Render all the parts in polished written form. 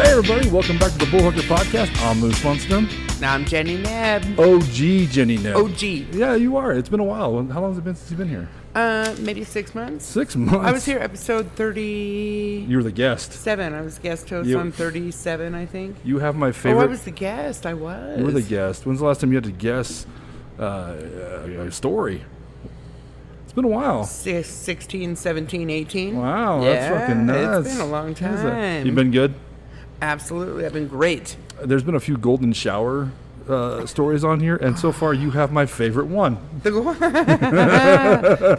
Hey everybody, welcome back to the Bullhucker podcast. I'm Moose Lundstrom. Now I'm Jenny Neb. OG Jenny Neb. OG. Yeah, you are. It's been a while. How long has it been since you've been here? Maybe 6 months. 6 months? I was here episode 37. You were the guest. I was guest host on 37, I think. You have my favorite. Oh, I was the guest. I was. You were the guest. When's the last time you had to guess a story? It's been a while. 16, 17, 18. Wow, that's fucking nuts. It's been a long time. You've been good? Absolutely. I've been great. There's been a few golden shower stories on here, and so far you have my favorite one. That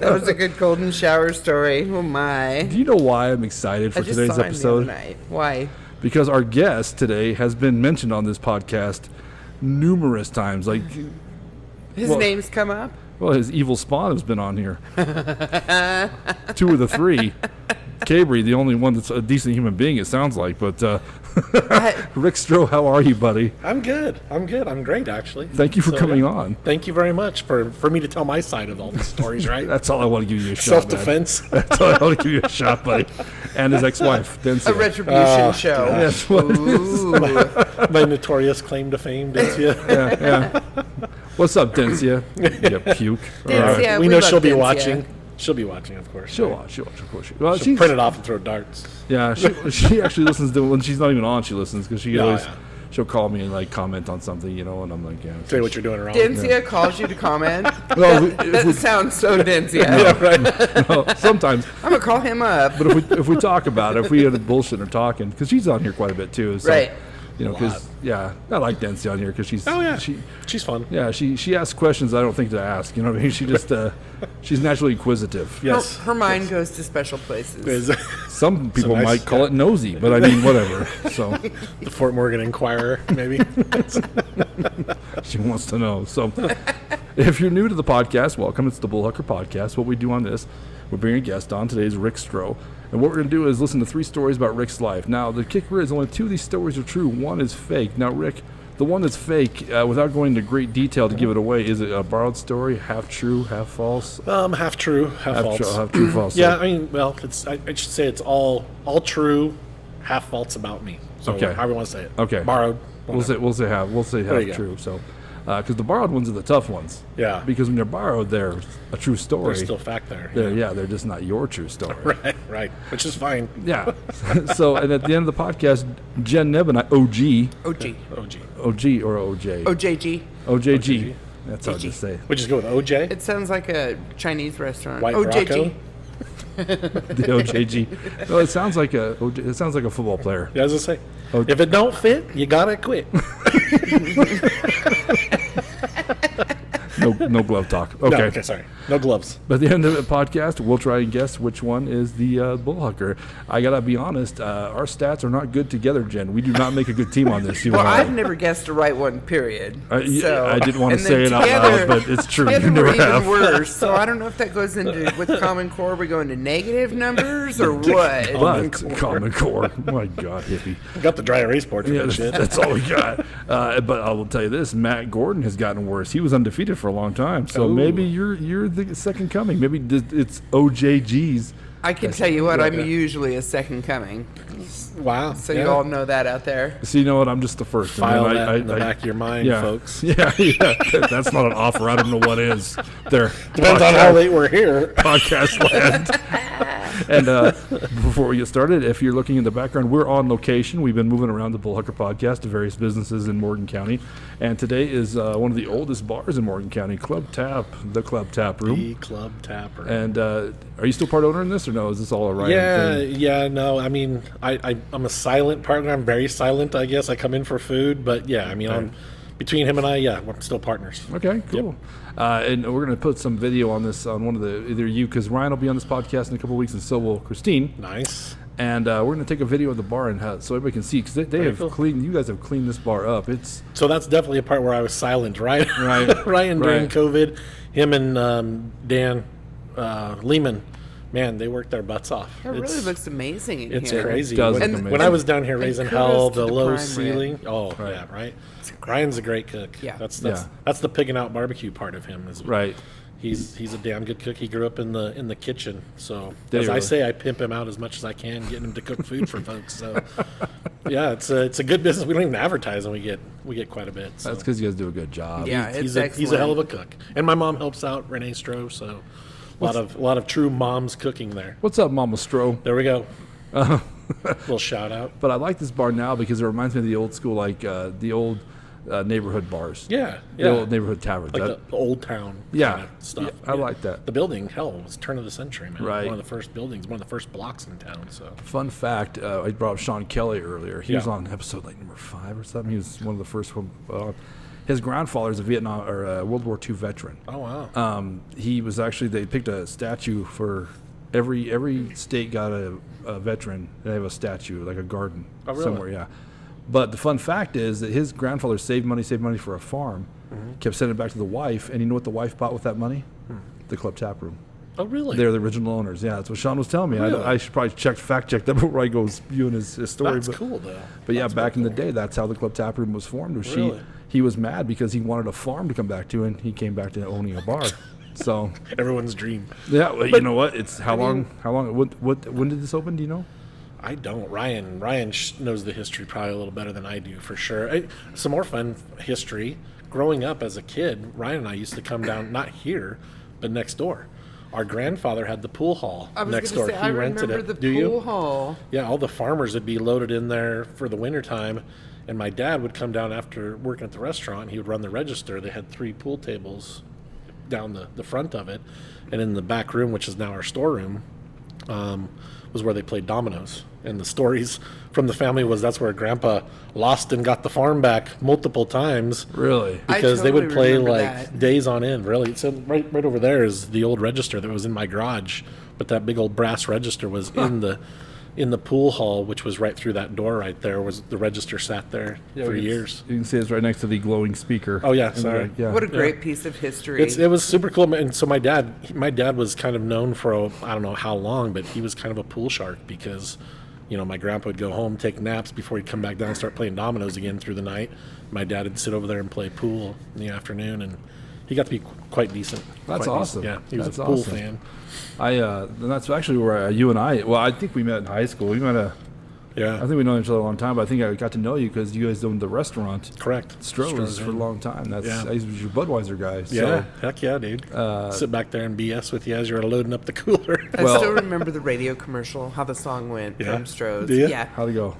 was a good golden shower story. Oh my. Do you know why I'm excited for today's episode? The other night. Why? Because our guest today has been mentioned on this podcast numerous times. Like his name's come up? Well, his evil spawn has been on here. 2 of the 3. Cabri, the only one that's a decent human being, it sounds like. But Rick Stroh, how are you, buddy? I'm good. I'm great, actually. Thank you for coming on. Thank you very much for me to tell my side of all the stories, right? That's all I want to give you a shot, Self-defense. That's all I want to give you a shot, buddy. And his ex-wife, Denzia. A retribution show. That's what it is. My notorious claim to fame, Denzia. Yeah. What's up, Denzia? You puke. Denzia, we know she'll be Denzia. watching. She'll be watching, of course. She'll watch, of course. Well, she'll print it off and throw darts. Yeah, she actually listens to when she's not even on. She listens because she'll call me and like comment on something, and I'm like, yeah. Tell you what you're doing wrong. Denzia calls you to comment. Well, that sounds so Denzia. Yeah, right. No, sometimes I'm gonna call him up. But if we talk about it, if we had a bullshit or talking, because she's on here quite a bit too. So, right. Because I like Denzia on here because she's she's fun. Yeah, she asks questions I don't think to ask. You know what I mean? She just she's naturally inquisitive. Yes, her mind goes to special places. Some people might call it nosy, but I mean whatever. So the Fort Morgan Inquirer, maybe. She wants to know. So if you're new to the podcast, welcome. It's the Bullhucker podcast. What we do on this, we're bringing a guest on. Today is Rick Stroh. And what we're going to do is listen to 3 stories about Rick's life. Now, the kicker is only 2 of these stories are true. 1 is fake. Now, Rick, the one that's fake, without going into great detail to give it away, is it a borrowed story, half true, half false? Half true, half false. Half true, false. Yeah, I mean, well, I should say it's all true, half false about me. So however you want to say it. Okay. Borrowed. We'll say half true. So, because the borrowed ones are the tough ones. Yeah. Because when they're borrowed, they're a true story. There's still fact there. They're just not your true story. Right. Which is fine. Yeah. So, and at the end of the podcast, Jen Neb and I, OG or OJ? OJG. That's hard to say. Would you go with OJ? It sounds like a Chinese restaurant. White OJG. The OJG. No, it sounds like a football player. Yeah, I was gonna say. If it don't fit, you gotta quit. No glove talk. Okay. No, okay, sorry. No gloves. But at the end of the podcast, we'll try and guess which one is the Bullhucker. I gotta be honest, our stats are not good together, Jen. We do not make a good team on this. Well, I've never guessed the right one, period. I didn't want to say it out loud, but it's true. You never have. Worse. So I don't know if that goes into, with Common Core, we go into negative numbers or what? But Common Core. My God, hippie. We got the dry erase board for that shit. That's all we got. But I will tell you this, Matt Gordon has gotten worse. He was undefeated for a long time. So maybe you're the second coming. Maybe it's OJG's. I can tell you what, I'm usually a second coming. Wow. So you all know that out there. So you know what? I'm just the first. File that in the back of your mind, folks. Yeah. That's not an offer. I don't know what is. There. Depends on how late we're here. Podcast land. And before we get started, if you're looking in the background, we're on location. We've been moving around the Bullhucker podcast to various businesses in Morgan County. And today is one of the oldest bars in Morgan County, Club Tap, the Club Tap Room. The Club Tap Room. And are you still part owner in this, or no? Is this all a Ryan thing? Yeah, no. I mean, I'm a silent partner. I'm very silent, I guess. I come in for food, but yeah, I mean, between him and I, we're still partners. Okay, cool. Yep. And we're going to put some video on this on one of the, either you, because Ryan will be on this podcast in a couple of weeks, and so will Christine. Nice. And we're going to take a video of the bar and so everybody can see, because they have cleaned. You guys have cleaned this bar up. So that's definitely a part where I was silent, right? Ryan during COVID, him and Dan Lehman. Man, they worked their butts off. It really looks amazing in here. It's crazy. When I was down here raising hell, the low ceiling. Rib. Oh, right. Ryan's a great cook. Yeah. That's the pigging out barbecue part of him. Right. He's a damn good cook. He grew up in the kitchen. So Did as he I really? say, I pimp him out as much as I can, getting him to cook food for folks. So yeah, it's a good business. We don't even advertise, and we get quite a bit. So. That's because you guys do a good job. Yeah, it's he's excellent. a hell of a cook. And my mom helps out, Renee Stroh. So a lot of true moms cooking there. What's up, Mama Stroh? There we go. Little shout out. But I like this bar now because it reminds me of the old school, like the old neighborhood bars. Yeah, The old neighborhood taverns. like the old town Yeah. kind of stuff. Yeah, I like that. The building, hell, was turn of the century, man. Right. One of the first buildings, one of the first blocks in town. So Fun fact, I brought up Sean Kelly earlier. He was Yeah. on episode like number 5 or something. He was one of the first one. His grandfather's a Vietnam or World War II veteran. oh wow, He was actually, they picked a statue for every state got a veteran. They have a statue, like a garden Oh, really? somewhere, yeah. But the fun fact is that his grandfather saved money for a farm, kept sending it back to the wife, and you know what the wife bought with that money? The club tap room. oh really? They're the original owners. Yeah, that's what Sean was telling me. Really? I should probably fact check that before I go viewing his story. That's but, cool though. But yeah, That's back in real the cool. day, that's how the club tap room was formed. Was Really? he was mad because he wanted a farm to come back to, and he came back to owning a bar. So Everyone's dream. yeah, well, you know what? It's how long? When did this open? Do you know? I don't. Ryan knows the history probably a little better than I do for sure. Some more fun history. Growing up as a kid, Ryan and I used to come down, not here, but next door. Our grandfather had the pool hall I was next gonna door. say, He I rented remember it. the Do pool you? hall. Yeah, all the farmers would be loaded in there for the wintertime, and my dad would come down after working at the restaurant. And he would run the register. They had 3 pool tables down the front of it, and in the back room, which is now our storeroom, was where they played dominoes. And the stories from the family was that's where Grandpa lost and got the farm back multiple times Really? I because they would totally play remember like that. days on end. Really, so right over there is the old register that was in my garage, but that big old brass register was in the pool hall, which was right through that door right there. Was the register sat there for we can years? You can see it's right next to the glowing speaker. Oh, yeah, In the sorry. back, yeah. What a great piece of history. It was super cool. And so my dad was kind of known for I don't know how long, but he was kind of a pool shark because, you know, my grandpa would go home, take naps before he'd come back down and start playing dominoes again through the night. My dad would sit over there and play pool in the afternoon, and he got to be quite decent. That's Quite awesome. decent. Yeah, he was That's a pool awesome. fan. And that's actually where you and I think we met in high school. I Yeah, think we know each other a long time, but I think I got to know you because you guys owned the restaurant. correct. Stroh's for a Inn. long time. I was Yeah. your Budweiser guy. So. Yeah, heck yeah, dude. Sit back there and BS with you as you're loading up the cooler. I well- still remember the radio commercial, how the song went Yeah. from Stroh's. Do ya? Yeah. How'd it go?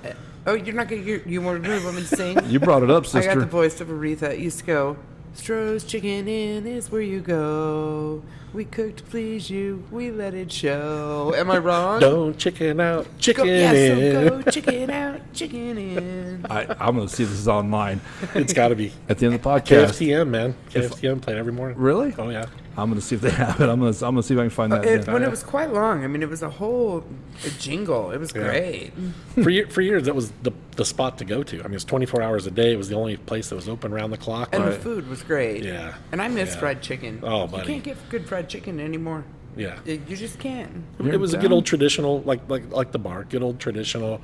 Oh, you're not gonna. You want me to sing? You brought it up, I sister. got the voice of Aretha. It used to go, Stroh's Chicken Inn is where you go. We cook to please you. We let it show. Am I wrong? Don't chicken out, chicken Go, yeah, in. so go chicken out, chicken in. I'm going to see if this is online It's got to be. at the end of the podcast. KFTM, man. KFTM played every morning. Really? Oh, yeah. I'm going to see if they have it. I'm going to see if I can find that. When it was quite long, I mean, it was a whole jingle. It was great. For years, that was the spot to go to. I mean, it was 24 hours a day. It was the only place that was open around the clock. And Right. the food was great. Yeah. And I miss Yeah. fried chicken. Oh, You buddy. can't get good fried chicken anymore. Yeah. You just can't. It was a good old traditional, like the bar, good old traditional,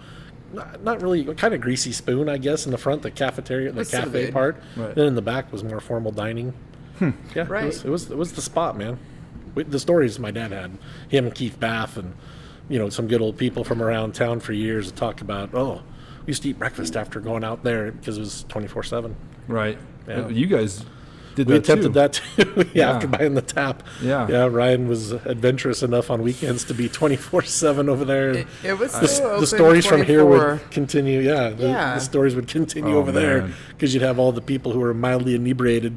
not really, kind of greasy spoon, I guess, in the front, the cafeteria, the was so cafe good. part. Right. Then in the back was more formal dining. Yeah, Right. it was the spot, man. The stories my dad had, him and Keith Bath, and some good old people from around town for years to talk about. Oh, we used to eat breakfast after going out there because it was 24/7. Right. Yeah. You guys did We that attempted too. that too. Yeah. After buying the tap. Yeah. Ryan was adventurous enough on weekends to be 24/7 over there. It was the, still open the stories from here 24. would continue. Yeah, Yeah. the stories would continue Oh, over there man. because you'd have all the people who were mildly inebriated,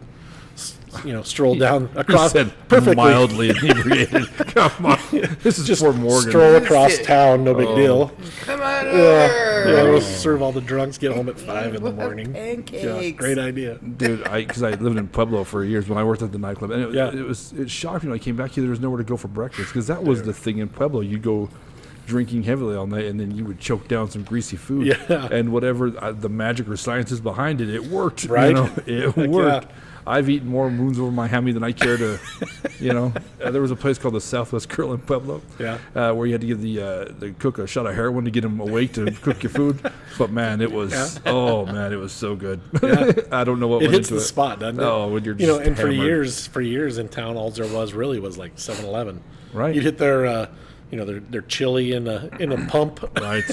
stroll down across said perfectly. mildly inebriated. Come on. This is Just for Morgan. stroll across it. town, no big deal. Come on Yeah, over. we'll serve all the drunks. Get home at 5 in the We'll have morning. pancakes. Yeah, great idea. Dude, because I lived in Pueblo for years when I worked at the nightclub, and Yeah. it shocked me when I came back here. There was nowhere to go for breakfast because that was the thing in Pueblo. You'd go drinking heavily all night, and then you would choke down some greasy food. Yeah. And whatever the magic or science is behind it, it worked. Right? It Heck worked. yeah. I've eaten more moons over my hammy than I care to, there was a place called the Southwest Grill in Pueblo, where you had to give the cook a shot of heroin to get him awake to cook your food. But man, it was it was so good. Yeah. I don't know what it went hits into the it. spot, doesn't it? Oh, when you're just and hammered. for years in town, all there was like 7-Eleven. Right. You'd hit their their chili in a pump. Right.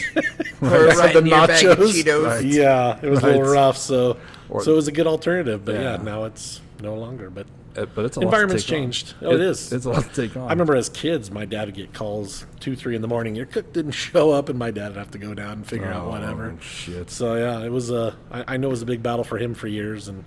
Or right The in your bag of nachos. Cheetos. Right. Yeah, it was a little Right. rough. So Or- it was a good alternative. But Yeah. now it's no longer. But But it's a lot environment's to take changed. On. Oh, it is. It's a lot to take on. I remember as kids, my dad would get calls 2-3 in the morning. Your cook didn't show up, and my dad would have to go down and figure out whatever. Shit. So yeah, it was I know it was a big battle for him for years, and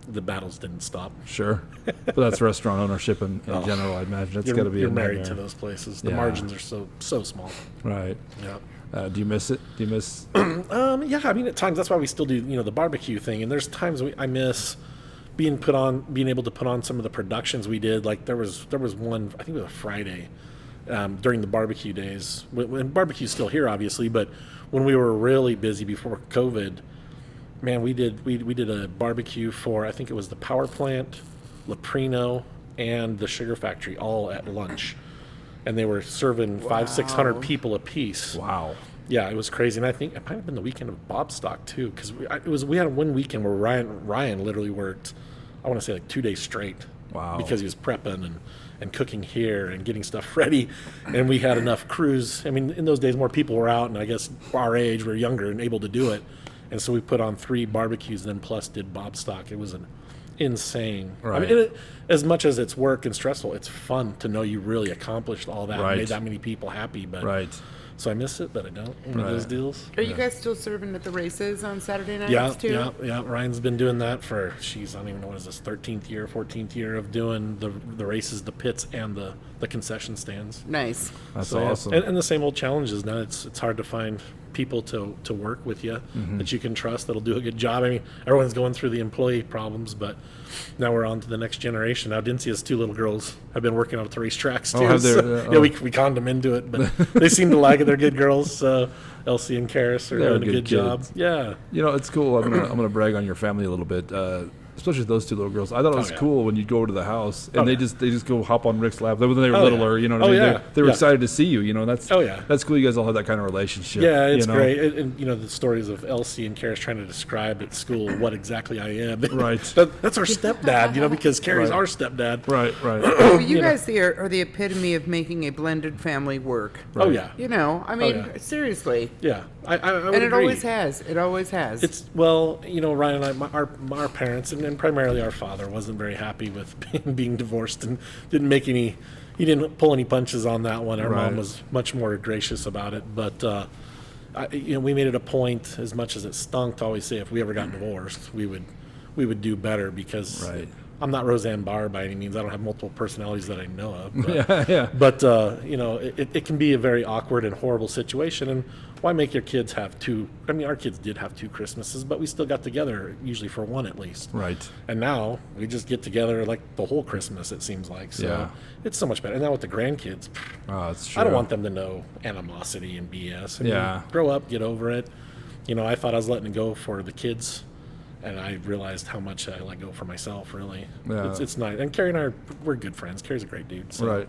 the battles didn't stop. Sure. But that's restaurant ownership in general, I imagine. It's got to be You're a married nightmare. to those places. The Yeah. margins are so small. Right. Yeah. Do you miss it? Do you miss? Yeah. I mean, at times that's why we still do the barbecue thing. And there's times I miss being able to put on some of the productions we did. Like there was one, I think it was a Friday during the barbecue days. When barbecue's still here, obviously, but when we were really busy before COVID, man, we did a barbecue for, I think it was the power plant, Leprino, and the sugar factory all at lunch. And they were serving 500-600 people a piece. Wow. Yeah, it was crazy, and I think it might have been the weekend of Bobstock too, because we had one weekend where Ryan literally worked, I want to say like 2 days straight. Wow. Because he was prepping and cooking here and getting stuff ready, and we had enough crews. I mean, in those days, more people were out, and I guess our age, we're younger and able to do it, and so we put on 3 barbecues, and then plus did Bobstock. It was an insane. Right. I mean, as much as it's work and stressful, it's fun to know you really accomplished all that, Right. and made that many people happy. But Right. so I miss it, but I don't. One of those deals. Are you guys still serving at the races on Saturday nights Yeah, too? yeah. Ryan's been doing that for, I don't even know, what is this, 13th year, 14th year of doing the races, the pits, and the concession stands. Nice. That's So, yeah. awesome. And the same old challenges. Now it's hard to find people to work with you that you can trust that'll do a good job. I mean, everyone's going through the employee problems, but now we're on to the next generation. Now, Dincia's 2 little girls have been working out at the racetracks too. have they? So, yeah, we conned them into it, but they seem to like it. They're good girls. So Elsie and Karis are They're doing a good job. kids. Yeah. It's cool. I'm gonna brag on your family a little bit, especially those 2 little girls. I thought it was yeah. cool when you'd go over to the house and Oh, they yeah. just go hop on Rick's lap. When they were Oh, littler, yeah. you know what Oh, I mean? yeah. They were Yeah. excited to see you. That's Oh, yeah. that's cool. You guys all have that kind of relationship. Yeah, it's you know? great. And the stories of Elsie and Karis trying to describe at school what exactly I am. Right. That's our stepdad, because Carrie's Right. our stepdad. Right. Right. Well, you guys are the epitome of making a blended family work. Oh, yeah. I mean, yeah. seriously. Yeah. I would And it agree. always has. It always has. It's, well, Ryan and I, our parents, and primarily our father, wasn't very happy with being divorced and didn't make he didn't pull any punches on that one. Our Right. mom was much more gracious about it. But, we made it a point, as much as it stunk, to always say if we ever got divorced, we would do better, because Right. I'm not Roseanne Barr by any means. I don't have multiple personalities that I know of. But, Yeah. But it can be a very awkward and horrible situation. And why make your kids have 2? I mean, our kids did have 2 Christmases, but we still got together usually for one at least. Right. And now we just get together like the whole Christmas, it seems like. So Yeah. it's so much better. And now with the grandkids, Oh, that's true. I don't want them to know animosity and BS. I mean, Yeah. grow up, get over it. I thought I was letting it go for the kids, and I realized how much I let go for myself, really. Yeah. It's nice. And Carrie and I, we're good friends. Carrie's a great dude. So. Right.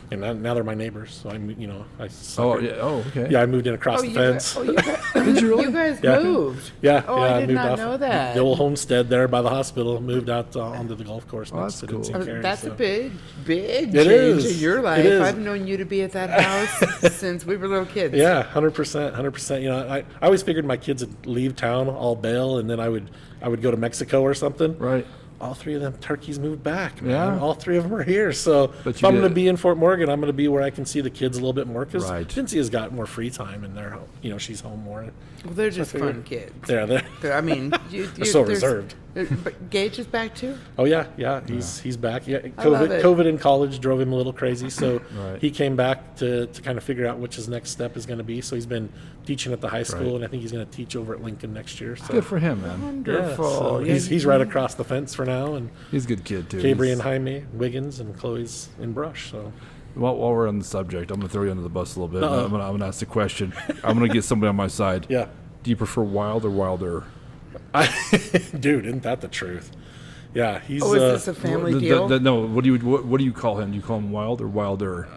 And now they're my neighbors, so I Oh, suckered. yeah. Oh, okay. Yeah, I moved in across the fence. Did you really? You guys Yeah. moved. Yeah, Oh, yeah, I did moved not off know that. the old homestead there by the hospital. Moved out onto the golf course Oh, next that's to cool. Dixie Oh, Carey, that's so. a big It change is. in your It life. is. I've known you to be at that house since we were little kids. Yeah, 100%, 100%. I always figured my kids would leave town, all bail, and then I would go to Mexico or something. Right. All 3 of them turkeys moved back, man. Yeah. All 3 of them are here. So But if you I'm going to get- be in Fort Morgan, I'm going to be where I can see the kids a little bit more, because Right. Vincia's got more free time, and she's home more. Well, they're just figured. fun kids. They're I mean, They're so there's- reserved. But Gage is back too. Oh yeah, he's back. Yeah, I love it. COVID in college drove him a little crazy, so Right. he came back to kind of figure out which his next step is going to be. So he's been teaching at the high school, Right. and I think he's going to teach over at Lincoln next year. So Good for him, man. yeah, Wonderful. so Yeah, he's right across the fence for now, and He's a good kid too. Cabry He's- and Jaime, Wiggins, and Chloe's in Brush. So While we're on the subject, I'm going to throw you under the bus a little bit. Uh-oh. I'm going to ask the question. I'm going to get somebody on my side. yeah, Do you prefer wild or wilder? Dude, isn't that the truth? Yeah, he's. Oh, is this a family deal? No, what do you call him? Do you call him Wild or Wilder?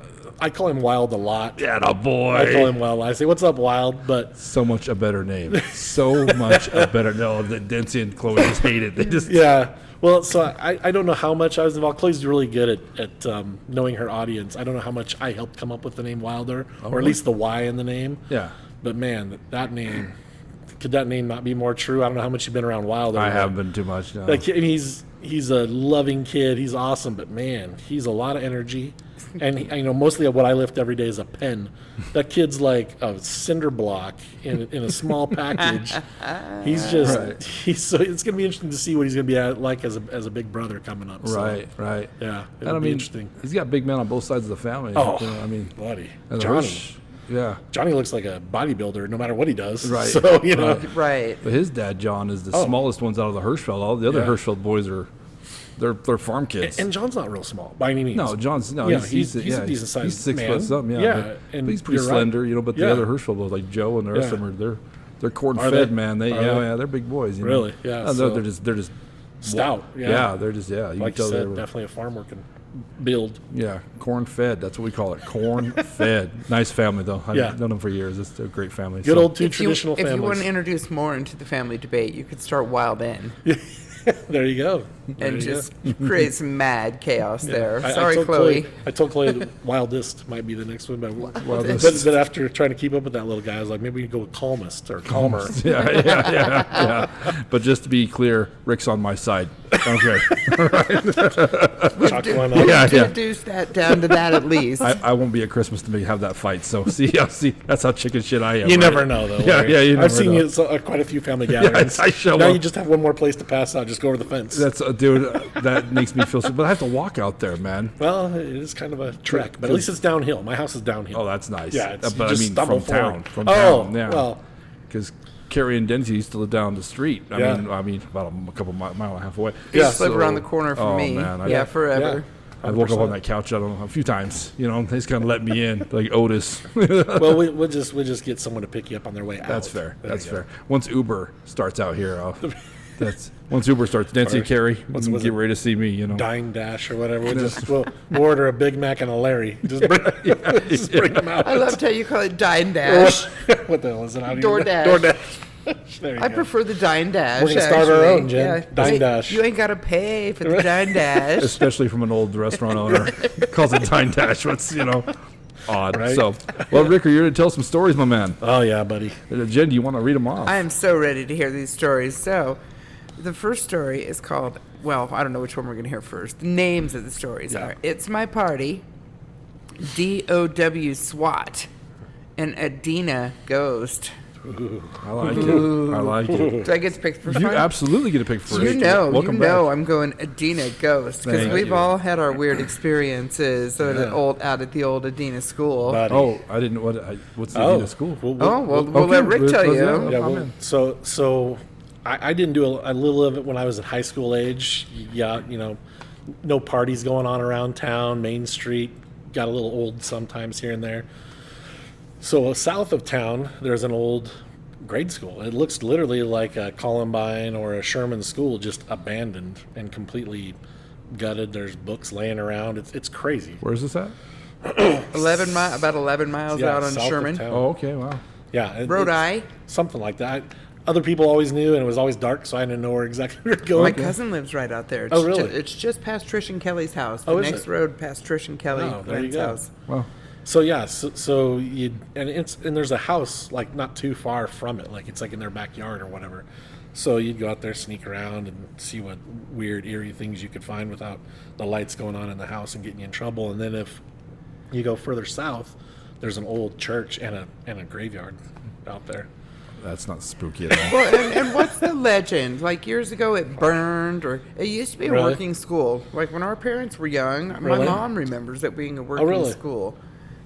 I call him Wild a lot. Yeah, the boy. I call him Wild. I say, "What's up, Wild?" But So much a better name. So much a better. No, the Dempsey and Chloe just hate it. They just yeah. Well, so I don't know how much I was involved. Chloe's really good at knowing her audience. I don't know how much I helped come up with the name Wilder, or at least the Y in the name. Yeah. But man, that name, could that name not be more true? I don't know how much you've been around Wilder. I haven't been too much. No. Like, I mean, he's a loving kid. He's awesome, but man, he's a lot of energy. And mostly what I lift every day is a pen. That kid's like a cinder block in a small package. He's just so it's gonna be interesting to see what he's gonna be like as a big brother coming up. So, Right. yeah, And be interesting. He's got big men on both sides of the family. Oh, buddy, Johnny. Yeah. Johnny looks like a bodybuilder no matter what he does. Right. So Right. But his dad, John, is the smallest ones out of the Hirschfeld. All the other Hirschfeld boys are, they're farm kids. And John's not real small by any means. No, John's he's a decent sized. He's 6 man. foot something. Yeah, but he's pretty slender, But the other Hirschfeld boys, like Joe and the rest of them, they're corn fed, man. They're big boys. Really? Yeah. They're just stout. Yeah, they're just You like can tell you said, they're definitely a farm working build. Yeah, corn fed. That's what we call it. Corn fed. Nice family though. I've known them for years. It's a great family. Good old traditional families. If you want to families. introduce more into the family debate, you could start Wild In. There you go. And just create some mad chaos there. I Sorry, told Chloe. I told Chloe that Wildest might be the next one, but Wildest. But after trying to keep up with that little guy, I was like, maybe we can go with Calmest or Calmer. Yeah. But just to be clear, Rick's on my side. Okay. Chalk one up. Reduce that down to that at least. I won't be at Christmas to have that fight. So see, that's how chicken shit I am. You right? never know, though. Yeah, Larry. you never I've seen know. you quite a few family gatherings. I show now up. you just have one more place to pass out. Just go over the fence. That's dude. That makes me feel. But I have to walk out there, man. Well, it is kind of a trek, but at least it's downhill. My house is downhill. Oh, that's nice. Yeah, it's, but you I just mean stumble from town. forward. From town. Yeah. Well, because Carrie and Denzi used to live down the street. Yeah. I mean, about a couple mile and a half away. He used to live around the corner from me. Man, Forever. I woke up on that couch, I don't know, a few times. They just kind of let me in, like Otis. well, we'll just get someone to pick you up on their way out. That's fair. That's fair. Once Uber starts out here, once Uber starts, Nancy and Carrie, get ready to see me. Dine Dash or whatever. We'll order a Big Mac and a Larry. Just bring them out. I loved how you call it Dine Dash. What the hell is it out here? DoorDash. DoorDash. I prefer the Dine Dash. We're gonna start our own, Jen. Dine Dash. You ain't got to pay for the Dine Dash. Especially from an old restaurant owner. Calls it Dine Dash. What's, odd. Right? So, well, Rick, you're here to tell some stories, my man. Oh, yeah, buddy. Jen, do you want to read them off? I am so ready to hear these stories. So, the first story is called, well, I don't know which one we're going to hear first. The names of the stories are It's My Party, D.O.W. SWAT, and Adina Ghost. Ooh, I like it. I like it. Do I get to pick first? You one? absolutely get to pick first. Welcome back. I'm going Adina Ghost because Thank we've you. all had our weird experiences out at the old Adina school. Buddy. Oh, I didn't. What's the Adina school? We'll let Rick tell you. Yeah, so I didn't do a little of it when I was at high school age. Yeah, no parties going on around town. Main Street got a little old sometimes here and there. So south of town, there's an old grade school. It looks literally like a Columbine or a Sherman school, just abandoned and completely gutted. There's books laying around. It's crazy. Where's this at? About 11 miles out on south of Sherman. town. Oh, okay, wow. Yeah, Road Eye. something like that. Other people always knew, and it was always dark, so I didn't know where exactly we were going. My cousin lives right out there. Oh, really? It's just past Trish and Kelly's house. The Oh, is next it? road past Trish and Kelly There you go. house. Wow. So yeah, so you and there's a house like not too far from it, like it's like in their backyard or whatever. So you'd go out there, sneak around, and see what weird, eerie things you could find without the lights going on in the house and getting you in trouble. And then if you go further south, there's an old church and a graveyard out there. That's not spooky at all. Well, and what's the legend? Like years ago, it burned, or it used to be a Really? working school. Like when our parents were young, my Really? mom remembers it being a working really? school.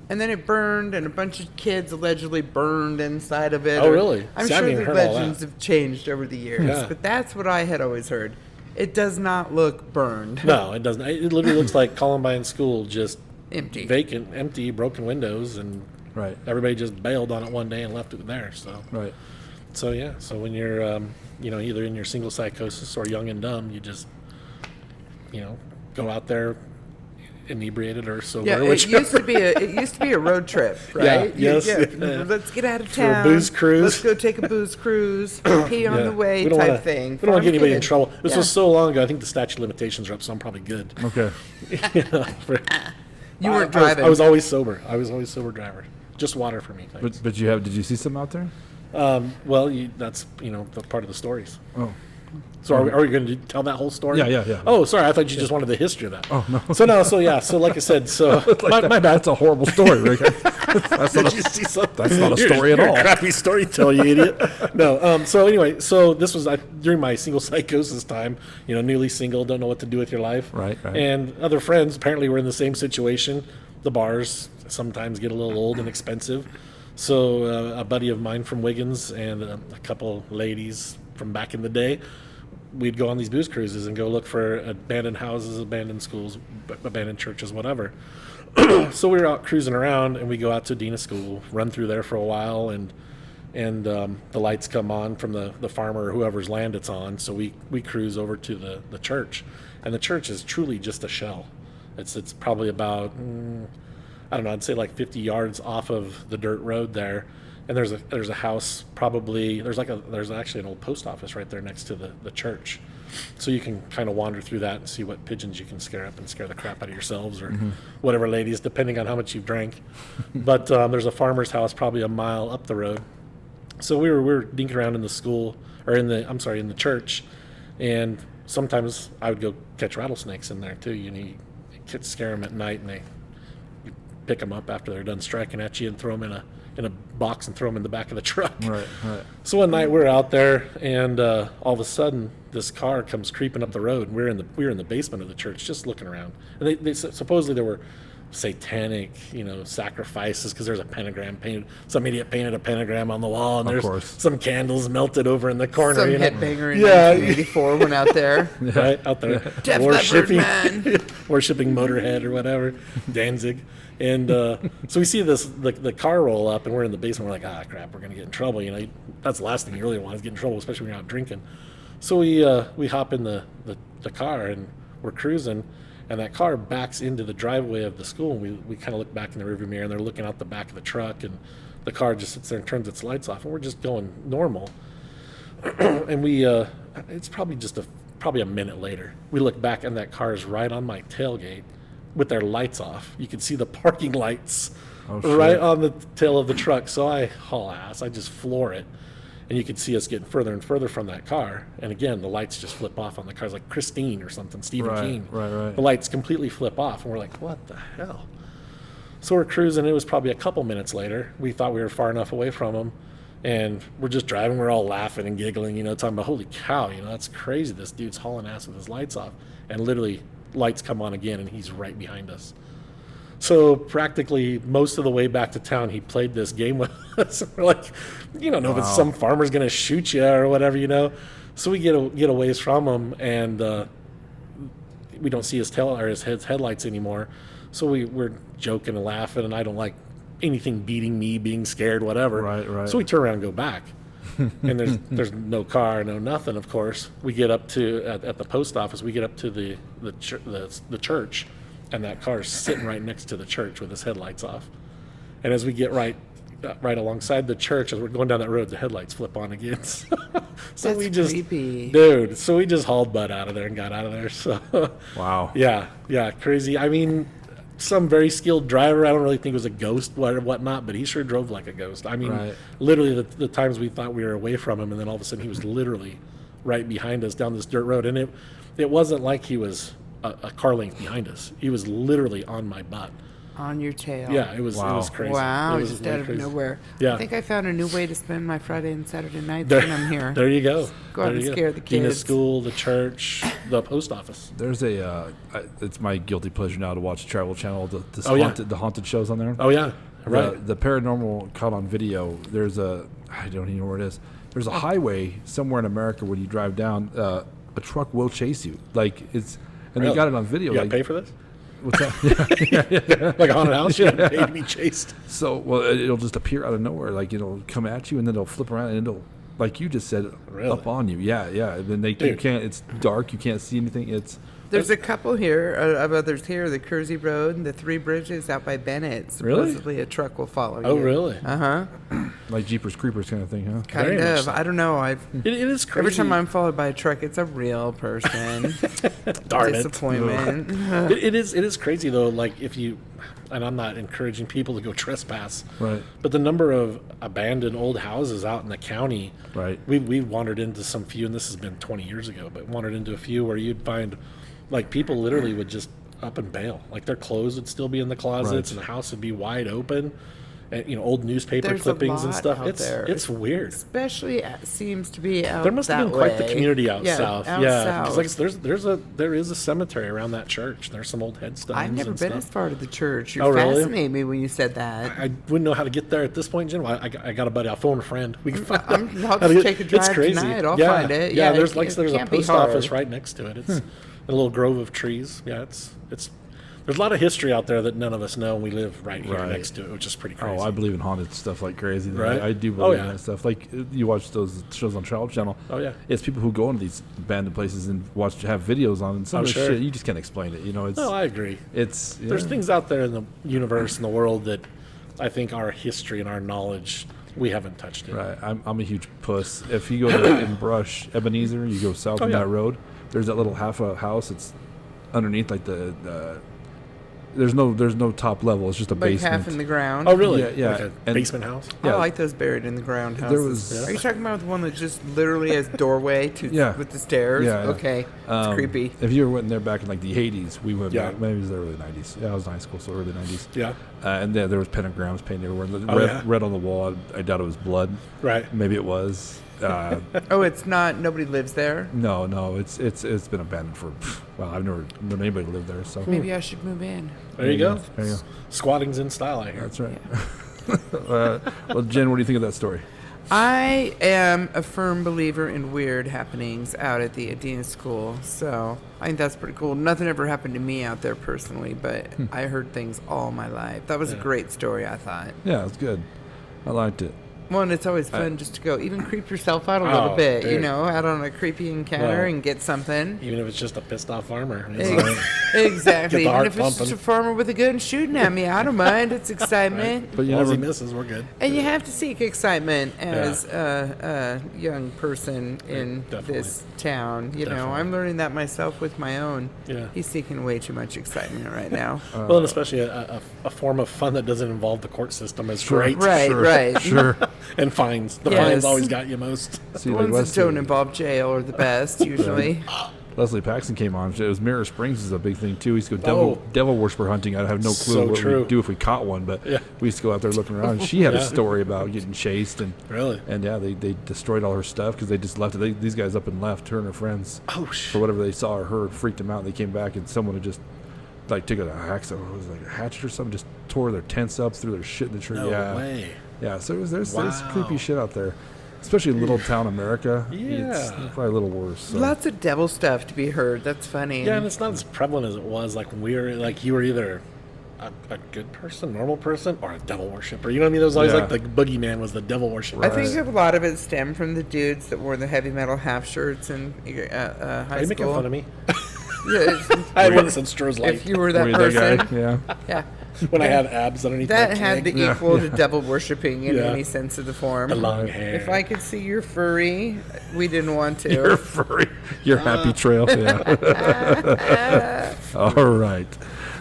And then it burned, and a bunch of kids allegedly burned inside of it. Oh, really? I'm See, I sure haven't the heard all legends that. have changed over the years, Yeah. but that's what I had always heard. It does not look burned. No, it doesn't. It literally looks like Columbine School, just Empty. vacant, empty, broken windows, and Right. everybody just bailed on it one day and left it there. Right. So yeah. So when you're, either in your single psychosis or young and dumb, you just go out there inebriated or sober. Yeah, it used to be a road trip, right? Yes. Let's get out of For town. a booze cruise. Let's go take a booze cruise. Pee on the way type thing. We don't want to get anybody in trouble. This Yeah. was so long ago. I think the statute of limitations are up, so I'm probably good. Okay. You weren't driving. I was always sober. I was always sober driver. Just water for me. Thanks. But did you see some out there? Well, that's the part of the stories. Oh. So are we going to tell that whole story? Yeah. Oh, sorry. I thought you just wanted the history of that. Oh, no. So like I said, my bad. That's a horrible story, Rick. That's not a story at all. A crappy storyteller, you idiot. No. So anyway, this was during my single psychosis time. Newly single, don't know what to do with your life. Right. And other friends apparently were in the same situation. The bars sometimes get a little old and expensive. So a buddy of mine from Wiggins and a couple ladies from back in the day, we'd go on these booze cruises and go look for abandoned houses, abandoned schools, abandoned churches, whatever. So we were out cruising around, and we go out to Adina school, run through there for a while, and the lights come on from the farmer or whoever's land it's on. So we cruise over to the church, and the church is truly just a shell. It's probably about I don't know, I'd say like 50 yards off of the dirt road there. And there's a house, probably there's actually an old post office right there next to the church, so you can kind of wander through that and see what pigeons you can scare up and scare the crap out of yourselves or whatever ladies, depending on how much you've drank. But there's a farmer's house probably a mile up the road. So we were dinking around in the school or in the church, and sometimes I would go catch rattlesnakes in there too. You kids scare them at night, and you pick them up after they're done striking at you and throw them in a box and throw them in the back of the truck. Right. So one night we're out there, and all of a sudden this car comes creeping up the road. And we were in the basement of the church, just looking around. And they supposedly there were satanic, sacrifices because there's a pentagram painted. Some idiot painted a pentagram on the wall, and there's some candles melted over in the corner. Some headbanger in 1984 went out there. Right out there, Def Leppard, man. Worshipping Motorhead or whatever, Danzig. And so we see the car roll up, and we're in the basement. We're like, crap, we're gonna get in trouble. That's the last thing you really want is get in trouble, especially when you're out drinking. So we hop in the car, and we're cruising, and that car backs into the driveway of the school. And we kind of look back in the rearview mirror, and they're looking out the back of the truck, and the car just sits there and turns its lights off, and we're just going normal. And it's probably a minute later, we look back, and that car is right on my tailgate with their lights off. You can see the parking lights right on the tail of the truck. So I haul ass. I just floor it. And you can see us getting further and further from that car. And again, the lights just flip off on the cars, like Christine or something, Stephen King. Right. The lights completely flip off. And we're like, what the hell? So we're cruising. It was probably a couple minutes later. We thought we were far enough away from them. And we're just driving. We're all laughing and giggling, talking about, holy cow, that's crazy. This dude's hauling ass with his lights off. And literally, lights come on again, and he's right behind us. So practically most of the way back to town, he played this game with us. We're like, you don't know if it's some farmer's going to shoot you or whatever, So we get a ways from him, and we don't see his headlights anymore. So we're joking and laughing, and I don't like anything beating me, being scared, whatever. Right. So we turn around and go back. And there's no car, no nothing. Of course, we get up to at the post office. We get up to the church, and that car is sitting right next to the church with his headlights off. And as we get right alongside the church, as we're going down that road, the headlights flip on again. So That's we just creepy. dude. So we just hauled butt out of there and got out of there. So Wow. yeah, crazy. I mean, some very skilled driver. I don't really think it was a ghost or whatnot, but he sure drove like a ghost. I mean, literally the times we thought we were away from him, and then all of a sudden he was literally right behind us down this dirt road. And it wasn't like he was a car length behind us. He was literally on my butt. On your tail. Yeah, it was crazy. Wow, It was just really out of crazy. nowhere. Yeah. I think I found a new way to spend my Friday and Saturday nights when I'm here. There you go. Go out There and you go. scare the Dina kids. school, the church, the post office. There's it's my guilty pleasure now to watch Travel Channel, the haunted shows on there. Oh yeah, right. The paranormal caught on video. I don't even know where it is. There's a highway somewhere in America when you drive down, a truck will chase you. Like they got it on video. You got to pay for this? What's that? Yeah. Like a haunted house? You got to pay to be chased? So, it'll just appear out of nowhere. Like, it'll come at you, and then it'll flip around, and it'll, like you just said, Really? up on you. Yeah. And then you can't, it's dark, you can't see anything. There's a couple here of others here. The Kersey Road and the Three Bridges out by Bennett. Really? Supposedly a truck will follow you. Oh, really? Like Jeepers Creepers kind of thing, huh? Kind Very much of. so. I don't know. It is crazy. Every time I'm followed by a truck, it's a real person. Darn it. Disappointment. It is crazy though. Like if you, and I'm not encouraging people to go trespass, Right. but the number of abandoned old houses out in the county, Right. We wandered into some few, and this has been 20 years ago, but wandered into a few where you'd find, like people literally would just up and bail, like their clothes would still be in the closets, Right. and the house would be wide open, and old newspaper There's a clippings and lot stuff. out It's there. it's weird. Especially seems to be out There must have that been quite the way. community out Yeah, south. out Yeah, south. because there is a cemetery around that church. There's some old headstones. I've never and been stuff. as far to the church. You Oh, really? fascinate me when you said that. I wouldn't know how to get there at this point, Jen. Well, I got a buddy. I'll phone a friend. We can find I'll how to just get- take a drive It's crazy. tonight. I'll yeah, find it. Yeah, Yeah, there's it there's a can't be post office hard. right next to it. It's a little grove of trees. Yeah, it's there's a lot of history out there that none of us know, and we live right here Right. next to it, which is pretty crazy. Oh, I believe in haunted stuff like crazy. Right? I do Oh, believe yeah. in that stuff. Like you watch those shows on Travel Channel. Oh, yeah. It's people who go into these abandoned places and have videos on it. And some Oh, of the sure. shit you just can't explain it. You know, it's No, I agree. it's yeah. There's things out there in the universe and the world that I think our history and our knowledge, we haven't touched it. Right. I'm a huge puss. If you go to in Brush, Ebenezer, you go south Oh, on yeah. that road. There's that little half a house. It's underneath like the there's no top level. It's just a Like basement. half in the ground. Oh, really? Yeah, yeah. Like a And- basement house? Yeah. I like those buried in the ground houses. There was- Are you talking about the one that just literally has doorway to Yeah. with the stairs? Yeah, yeah. Okay. It's creepy. If you ever went in there back in like the 80s, we went Yeah. back. Maybe it was the early 90s. Yeah, I was in high school, so early 90s. Yeah. And there was pentagrams painted everywhere. Oh, Red, yeah? red on the wall. I doubt it was blood. Right. Maybe it was. Oh, it's not. Nobody lives there. No. It's been abandoned for. Well, I've never known anybody live there. So Maybe I should move in. There you go. There you go. Squatting's in style, I hear. That's right. Well, Jen, what do you think of that story? I am a firm believer in weird happenings out at the Adina school, so I think that's pretty cool. Nothing ever happened to me out there personally, but I heard things all my life. That was a great story, I thought. Yeah, it's good. I liked it. Well, and it's always fun just to go, even creep yourself out a little Oh, bit, dude. out on a creepy encounter Well, and get something. Even if it's just a pissed off farmer. Exactly. Get the Even heart if it's just pumping. a farmer with a gun shooting at me, I don't mind. It's excitement. But As you long as he never. misses, we're good. And you have to seek excitement as a young person in definitely. this town. You know, Definitely. I'm learning that myself with my own. Yeah. He's seeking way too much excitement right now. Well, and especially a form of fun that doesn't involve the court system is great. Right, right. Sure. And fines. The Yes. fines always got you most. See, The like ones that don't Leslie, involve jail are the best, usually. Leslie Paxton came on. It was Mirror Springs is a big thing too. We used to go Oh. devil worshiper hunting. I have no clue So what true. we'd do if we caught one, but Yeah. we used to go out there looking around. She had a Yeah. story about getting chased and Really? yeah, they destroyed all her stuff because they just left it. These guys up and left her and her friends Oh, for whatever they saw or heard, freaked them out. They came back and someone had just like took a hacksaw, it was like a hatchet or something, just tore their tents up, threw their shit in the tree. No yeah, way. yeah. So there's Wow. creepy shit out there, especially in little town America. It's Yeah. probably a little worse. So. Lots of devil stuff to be heard. That's funny. Yeah, and it's not as prevalent as it was. Like when we were, like you were either a good person, normal person, or a devil worshiper. You know what I mean? There was always Yeah. like the boogeyman was the devil worshiper. I think a lot of it stemmed from the dudes that wore the heavy metal half shirts in high Are you making school. fun of me? Yeah, I had one that said Stroh's light if you were that Were you person, that guy? Yeah. yeah, when I had abs underneath that my had keg. the equal to devil worshipping in Yeah. any sense of the form. The long hair. If I could see your furry, we didn't want to. Your furry, your happy trail. Yeah. All right.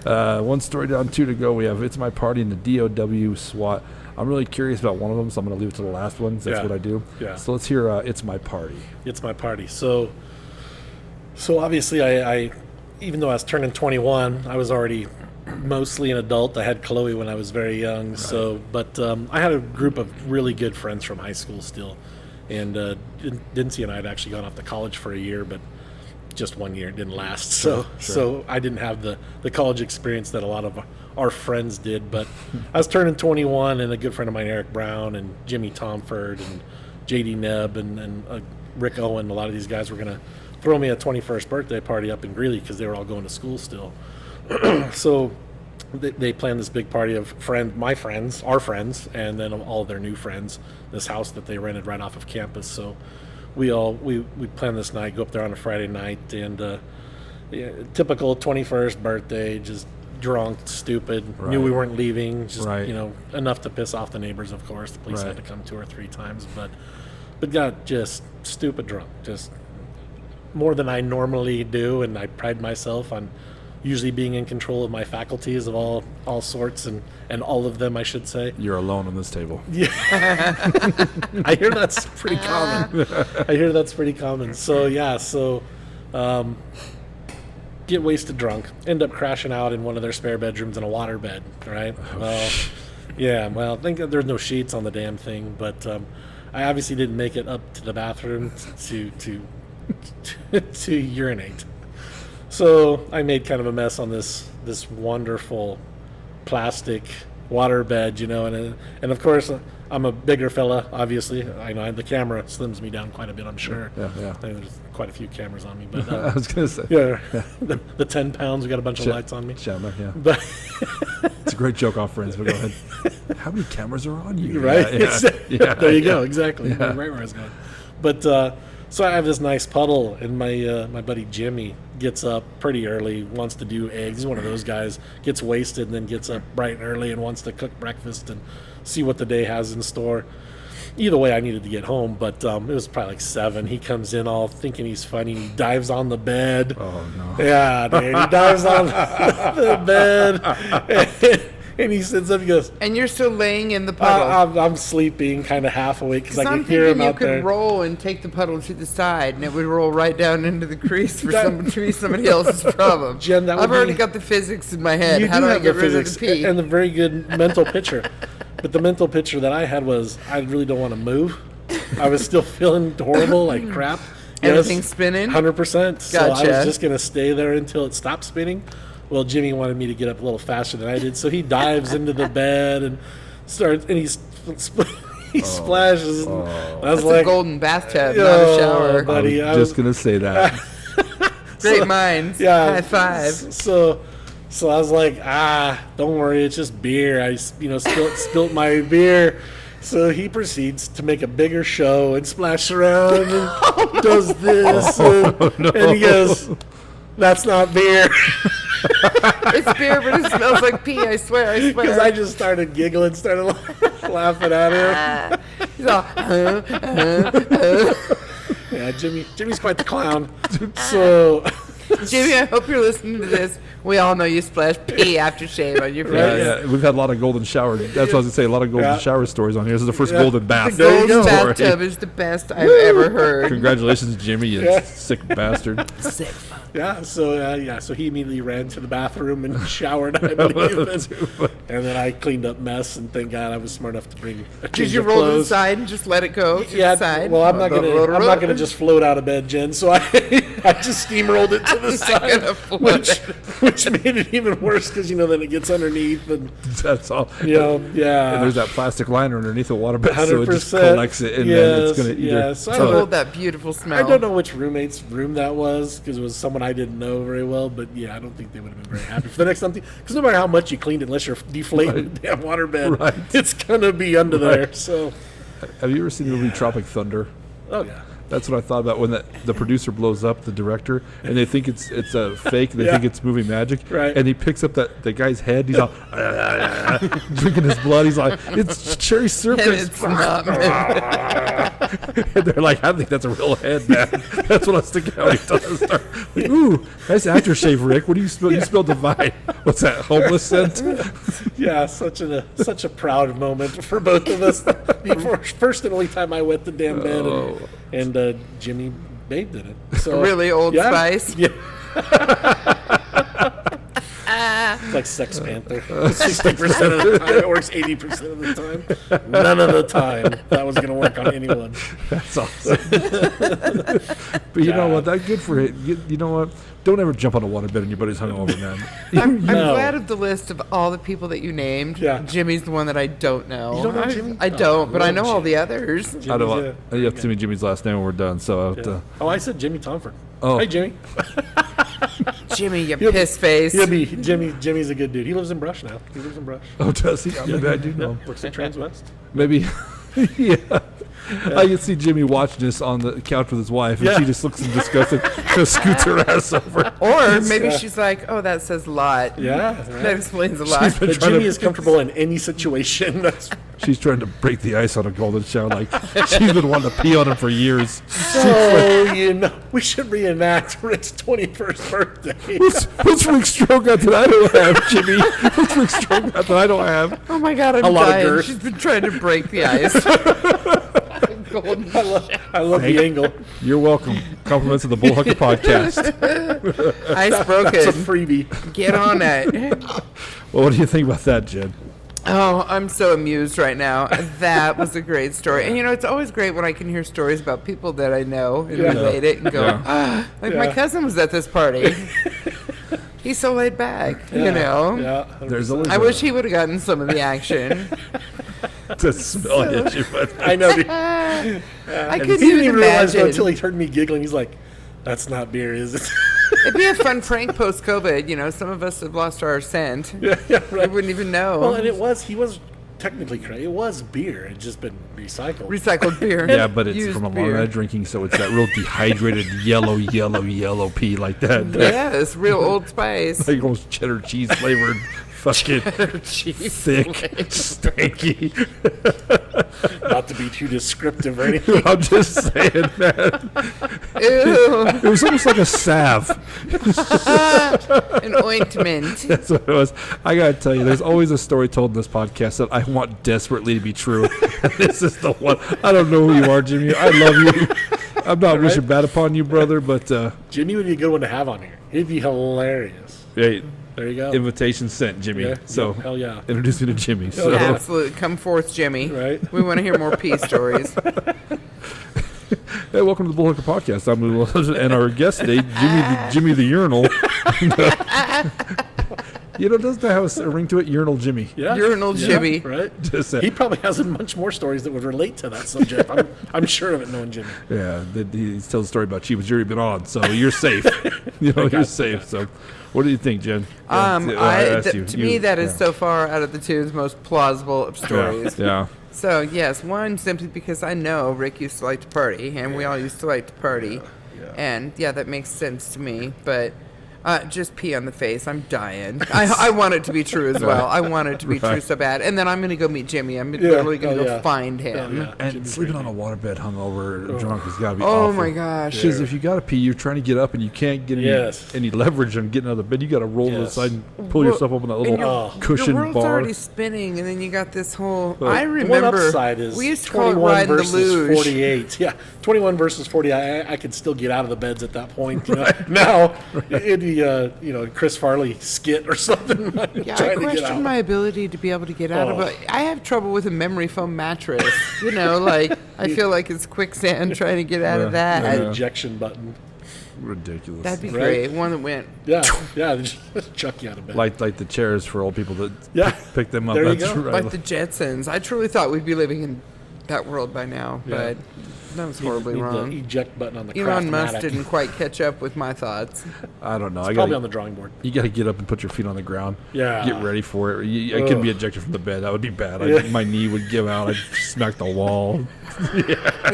One story down, two to go. We have It's My Party and the D.O.W. SWAT. I'm really curious about one of them, so I'm going to leave it to the last one. 'Cause that's Yeah. what I do. Yeah. So let's hear It's My Party. It's my party. So obviously, I even though I was turning 21, I was already mostly an adult. I had Chloe when I was very young. So, but I had a group of really good friends from high school still, and Dincy and I had actually gone off to college for a year, but just 1 year. It didn't last. So I didn't have the college experience that a lot of our friends did. But I was turning 21, and a good friend of mine, Eric Brown, and Jimmy Tomford, and J.D. Nebb, and Rick Owen, a lot of these guys were going to throw me a 21st birthday party up in Greeley because they were all going to school still. So they planned this big party of my friends, our friends, and then all of their new friends, this house that they rented right off of campus. So we planned this night, go up there on a Friday night, and typical 21st birthday, just drunk, stupid, knew we weren't leaving, just, enough to piss off the neighbors, of course. The police had to come 2 or 3 times, but got just stupid drunk, just more than I normally do, and I pride myself on usually being in control of my faculties of all sorts, and all of them, I should say. You're alone on this table. Yeah. I hear that's pretty common. So, get wasted drunk, end up crashing out in one of their spare bedrooms in a waterbed, right? Well, I think there's no sheets on the damn thing, but I obviously didn't make it up to the bathroom to urinate. So I made kind of a mess on this wonderful plastic waterbed, and of course I'm a bigger fella, obviously. I know the camera slims me down quite a bit, I'm sure. Yeah. I think there's quite a few cameras on me, but I was gonna say, the 10 pounds, we got a bunch of lights on me. Chandler, yeah. But it's a great joke off Friends, but go ahead. How many cameras are on you? Right? There you go, exactly. Yeah. Right where I was going. But so I have this nice puddle, and my buddy Jimmy gets up pretty early, wants to do eggs. He's one of those guys, gets wasted and then gets up bright and early and wants to cook breakfast and see what the day has in store. Either way, I needed to get home, but it was probably like 7. He comes in all thinking he's funny. He dives on the bed. Oh, no. Yeah, dude. He dives on the bed. And he sits up and goes, and you're still laying in the puddle. I'm sleeping, kind of half awake, because I can I'm hear him thinking out there. you could roll and take the puddle to the side, and it would roll right down into the crease for somebody else's problem. Jen, I've already got the physics in my head. You How do do I have get the rid of physics the pee? and the very good mental picture. But the mental picture that I had was, I really don't want to move. I was still feeling horrible, like crap. Everything's spinning? 100%. So I Gotcha. was just going to stay there until it stopped spinning. Well, Jimmy wanted me to get up a little faster than I did, so he dives into the bed and starts, and he splashes. And I was That's like, a golden bathtub, not a shower. buddy, I was just gonna say that. Great minds. Yeah. High five. So I was like, don't worry, it's just beer. I, spilt my beer. So he proceeds to make a bigger show and splash around and does this. And he goes, that's not beer. It's beer, but it smells like pee, I swear. Because I just started giggling, started laughing at him. He's all, Yeah, Jimmy's quite the clown. So, Jimmy, I hope you're listening to this. We all know you splash pee aftershave on your face. Yeah, we've had a lot of golden shower. That's what I was gonna say. A lot of golden shower stories on here. This is the first golden bath. There you go. Golden bathtub is the best I've ever heard. Congratulations, Jimmy, you sick bastard. Sick. So he immediately ran to the bathroom and showered, I believe, and then I cleaned up mess. And thank God I was smart enough to bring a change Did you of roll to the clothes. side and just let it go to the side? Well, I'm not gonna just float out of bed, Jen. So I just steamrolled it to the side, which made it even worse because then it gets underneath and that's all. Yeah. And there's that plastic liner underneath the waterbed, so it just 100%. collects it, and then it's gonna either. So Hold that beautiful smell. I don't know which roommate's room that was because it was someone I didn't know very well. But yeah, I don't think they would have been very happy for the next time. Because no matter how much you cleaned it, unless you're deflating the damn waterbed, it's gonna be under there. So, have you ever seen the movie Tropic Thunder? Oh yeah. That's what I thought about when the producer blows up the director, and they think it's a fake. They think it's movie magic, right? And he picks up the guy's head. He's all drinking his blood. He's like, "It's cherry syrup." And it's not. And they're like, "I think that's a real head, man." That's what I was thinking. How he does. Like, ooh, nice aftershave, Rick. What do you smell? You smell divine. What's that? Homeless scent? Yeah, such a proud moment for both of us. The first and only time I wet the damn bed, and Jimmy bathed in it. So Really Old Spice? Yeah. It's like Sex Panther. 60% of the time. It works 80% of the time. None of the time. That was going to work on anyone. That's awesome. But you know what? That's good for it. You know what? Don't ever jump on a waterbed and your buddy's hungover, man. I'm glad of the list of all the people that you named. Yeah. Jimmy's the one that I don't know. You don't know Jimmy? I don't, but I know all the others. I don't want. You have to tell me Jimmy's last name when we're done. So I'll have to. Oh, I said Jimmy Tomford. Oh. Hey, Jimmy. Jimmy, you piss face. Jimmy's a good dude. He lives in Brush now. He lives in Brush. Oh, does he? Maybe I do know. Works at Transwest. Maybe. Yeah. I can see Jimmy watching this on the couch with his wife, and she just looks in disgust and just scoots her ass over. Or maybe she's like, "Oh, that says a lot." Yeah, That explains a lot. But Jimmy is comfortable in any situation. She's trying to break the ice on a golden shower. Like, she's been wanting to pee on him for years. So, we should reenact Rick's 21st birthday. What's Rick Stroh got that I don't have, Jimmy? What's Rick Stroh got that I don't have? Oh my God, I'm A lot of dying. girth. She's been trying to break the ice. Golden I love the angle. You're welcome. Compliments of the Bullhucker podcast. ice broken. It's a freebie. Get on it. Well, what do you think about that, Jen? Oh, I'm so amused right now. That was a great story. And it's always great when I can hear stories about people that I know and relate it and go, my cousin was at this party. He's so laid back, Yeah. There's always I wish he would have gotten some of the action. to smell it, you but I know. I He couldn't didn't even realize it imagine. until he heard me giggling. He's like, "That's not beer, is it?" It'd be a fun prank post-COVID. Some of us have lost our scent. Yeah, We right. wouldn't even know. Well, and he was technically correct. It was beer. It just been recycled. Recycled beer. yeah, but it's Used from a long beer. night of drinking, so it's that real dehydrated yellow pea like that. Yes, real Old Spice. Like almost cheddar cheese flavored, fucking thick, stanky. Not to be too descriptive or anything. I'm just saying, man. Ew, It was almost like a salve. an ointment. That's what it was. I gotta tell you, there's always a story told in this podcast that I want desperately to be true. And this is the one. I don't know who you are, Jimmy. I love you. I'm not wishing bad upon you, brother, but Jimmy would be a good one to have on here. He'd be hilarious. hey, There you go. invitation sent, Jimmy. Yeah, So hell yeah. introduce me to Jimmy. So Yeah, absolutely. Come forth, Jimmy. Right. We want to hear more pea stories. hey, welcome to the Bullhucker podcast. I'm Will, and our guest today, Jimmy the urinal. Doesn't that have a ring to it? Urinal Jimmy. Yeah. Urinal Yeah, Jimmy. Right. Just, He probably has much more stories that would relate to that subject. I'm sure of it, knowing Jimmy. yeah, he tells a story about you, but you've already been on, so you're safe. You're safe. So, what do you think, Jen? To me, that is so far out of the two's most plausible of stories. Yeah. So, yes, one, simply because I know Rick used to like to party, and we all used to like to party. Yeah. And, that makes sense to me. But just pee on the face. I'm dying. I want it to be true as well. I want it to be true so bad. And then I'm going to go meet Jimmy. I'm literally going to go find him. Yeah. And Jimmy's sleeping great. on a waterbed hungover, drunk, has got to be Oh, awful. my gosh. Because if you got to pee, you're trying to get up and you can't get any leverage on getting out of the bed. You got to roll to the Yes. side and pull yourself up on that And little your cushion world's bar. already spinning, and then you got this whole. Well, I One remember upside is we used to call it 21 riding the versus luge. 48. Yeah, 21 versus 40. I could still get out of the beds at that point. Now, it'd be Chris Farley skit or something. Yeah, I trying to get question out. my ability to be able to get out of Oh. it. I have trouble with a memory foam mattress. I feel like it's quicksand trying to get out of that. An ejection button. Ridiculous. That'd be Right. great. One that went. Yeah, they just chuck you out of bed. like the chairs for old people that Yeah. pick them up. There you That's go. right. Like the Jetsons. I truly thought we'd be living in that world by now, Yeah. but that was horribly Need wrong. The eject button on the Elon Musk Craftmatic. didn't quite catch up with my thoughts. I don't know. It's probably on the drawing board. You got to get up and put your feet on the ground. Yeah. Get ready for it. I couldn't be ejected from the bed. That would be bad. Yeah. My knee would give out. I'd smack the wall.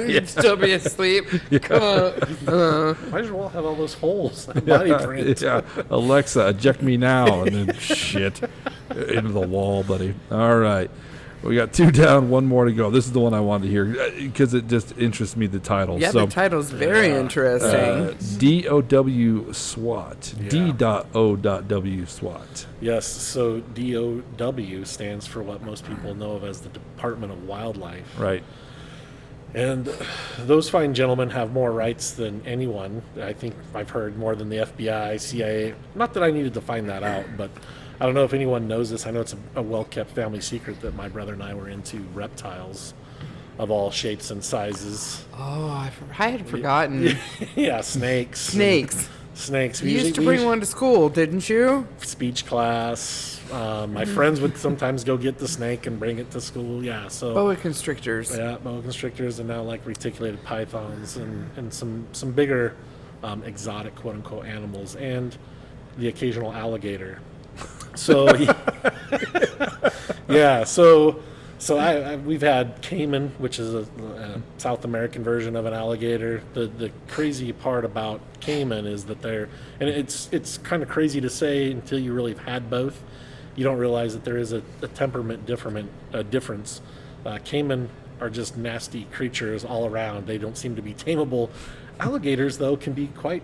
You'd still be asleep. Come on. Might as well have all those holes. That body print. Yeah. Alexa, eject me now. And then shit into the wall, buddy. All right. We got 2 down, 1 more to go. This is the one I wanted to hear because it just interests me, the title. Yeah, so, the title's very interesting. D.O.W. SWAT. Yeah. D.O.W. SWAT. Yes, so D.O.W. stands for what most people know of as the Department of Wildlife. Right. And those fine gentlemen have more rights than anyone. I think I've heard more than the FBI, CIA. Not that I needed to find that out, but I don't know if anyone knows this. I know it's a well-kept family secret that my brother and I were into reptiles of all shapes and sizes. Oh, I had forgotten. Yeah, snakes. Snakes. Snakes. You used to bring one to school, didn't you? Speech class. My friends would sometimes go get the snake and bring it to school. Yeah, so Boa constrictors. yeah, boa constrictors, and now like reticulated pythons and some bigger exotic quote unquote animals, and the occasional alligator. So yeah, so we've had caiman, which is a South American version of an alligator. The crazy part about caiman is that and it's kind of crazy to say until you really have had both. You don't realize that there is a temperament difference. Caiman are just nasty creatures all around. They don't seem to be tameable. Alligators, though, can be quite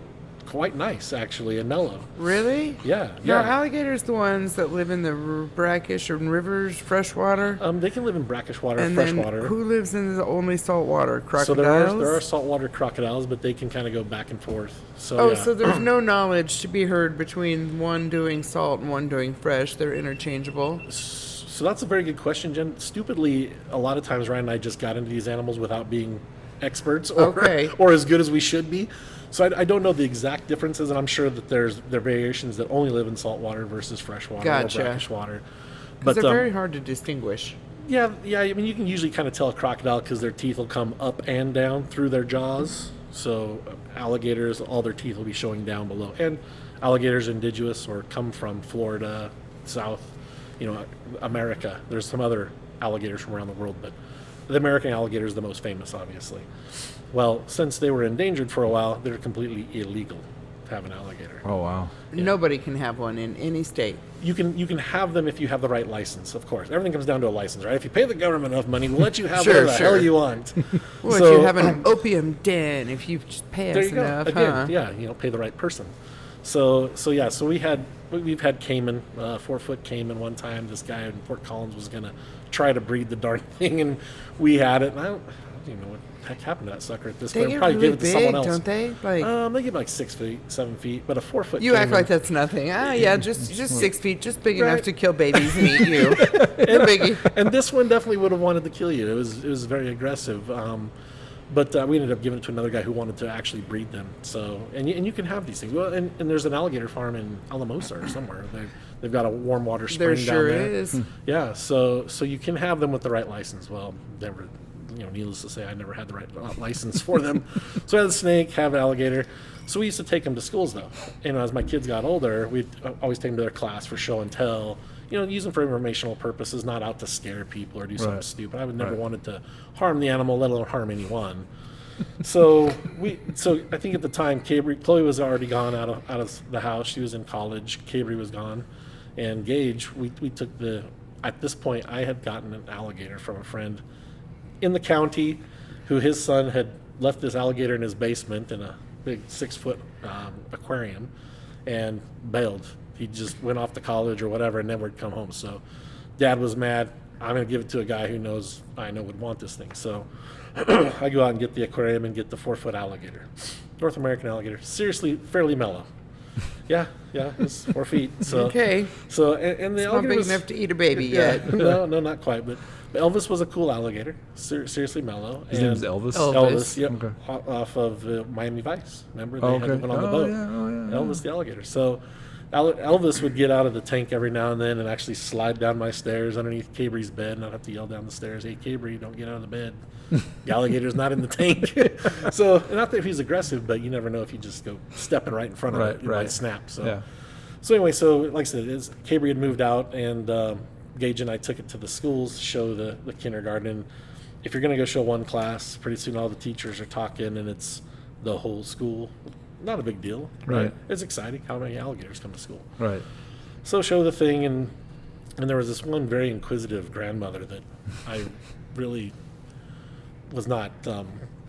nice, actually, and mellow. Really? Yeah. Are alligators the ones that live in the brackish or rivers, freshwater? They can live in brackish water, And freshwater. then who lives in the only saltwater? Crocodiles? So there are saltwater crocodiles, but they can kind of go back and forth. So So there's no knowledge to be heard between one doing salt and one doing fresh. They're interchangeable. So that's a very good question, Jen. Stupidly, a lot of times Ryan and I just got into these animals without being experts or as good as we should be. So I don't know the exact differences, and I'm sure that there are variations that only live in saltwater versus freshwater or brackish water. But they're very hard to distinguish. Yeah. I mean, you can usually kind of tell a crocodile because their teeth will come up and down through their jaws. So alligators, all their teeth will be showing down below. And alligators indigenous or come from Florida, South, America. There's some other alligators from around the world, but the American alligator is the most famous, obviously. Well, since they were endangered for a while, they're completely illegal to have an alligator. Oh, wow. Yeah. Nobody can have one in any state. You can have them if you have the right license, of course. Everything comes down to a license, right? If you pay the government enough money, we'll let you have whatever the hell you want. Well, if you have an opium den, if you just pay us enough, Again, yeah, pay the right person. So we've had caiman, 4-foot caiman one time. This guy in Fort Collins was gonna try to breed the darn thing, and we had it. And I don't even know what the heck happened to that sucker at this point. They Probably get give really it to someone big, else. don't they? They get like 6 feet, 7 feet, but a 4-foot. You act like that's nothing. Just 6 feet, just big enough to kill babies and eat you. No biggie. And this one definitely would have wanted to kill you. It was very aggressive. But we ended up giving it to another guy who wanted to actually breed them. So, and you can have these things. Well, and there's an alligator farm in Alamosa or somewhere. They've got a warm water spring There down sure there. is. Yeah, so you can have them with the right license. Well, never, needless to say, I never had the right license for them. So I had a snake, have an alligator. So we used to take them to schools, though. As my kids got older, we'd always take them to their class for show and tell. Use them for informational purposes, not out to scare people or do something stupid. I would never wanted to harm the animal, let alone harm anyone. So I think at the time, Chloe was already gone out of the house. She was in college. Cabri was gone, and Gage. We took at this point, I had gotten an alligator from a friend in the county, who his son had left this alligator in his basement in a big 6-foot aquarium, and bailed. He just went off to college or whatever and never would come home. So Dad was mad. I'm going to give it to a guy who I know would want this thing. So I go out and get the aquarium and get the 4-foot alligator. North American alligator. Seriously, fairly mellow. Yeah, it's 4 feet. So, okay. So and the it's alligator not big was, enough to eat a baby yet. No, not quite. But Elvis was a cool alligator. Seriously mellow. His name is Elvis? Elvis, yep. Okay. Off of Miami Vice. Remember? They had one on the boat. Yeah. Elvis the alligator. So Elvis would get out of the tank every now and then and actually slide down my stairs underneath Cabri's bed, and I'd have to yell down the stairs, "Hey, Cabri, don't get out of the bed. The alligator's not in the tank." So, not that he's aggressive, but you never know if you just go stepping right in front of it, it might snap. So, anyway, like I said, Cabri had moved out, and Gage and I took it to the schools to show the kindergarten. If you're going to go show one class, pretty soon all the teachers are talking, and it's the whole school. Not a big deal, right? It's exciting how many alligators come to school, right? So show the thing, and there was this one very inquisitive grandmother that I really was not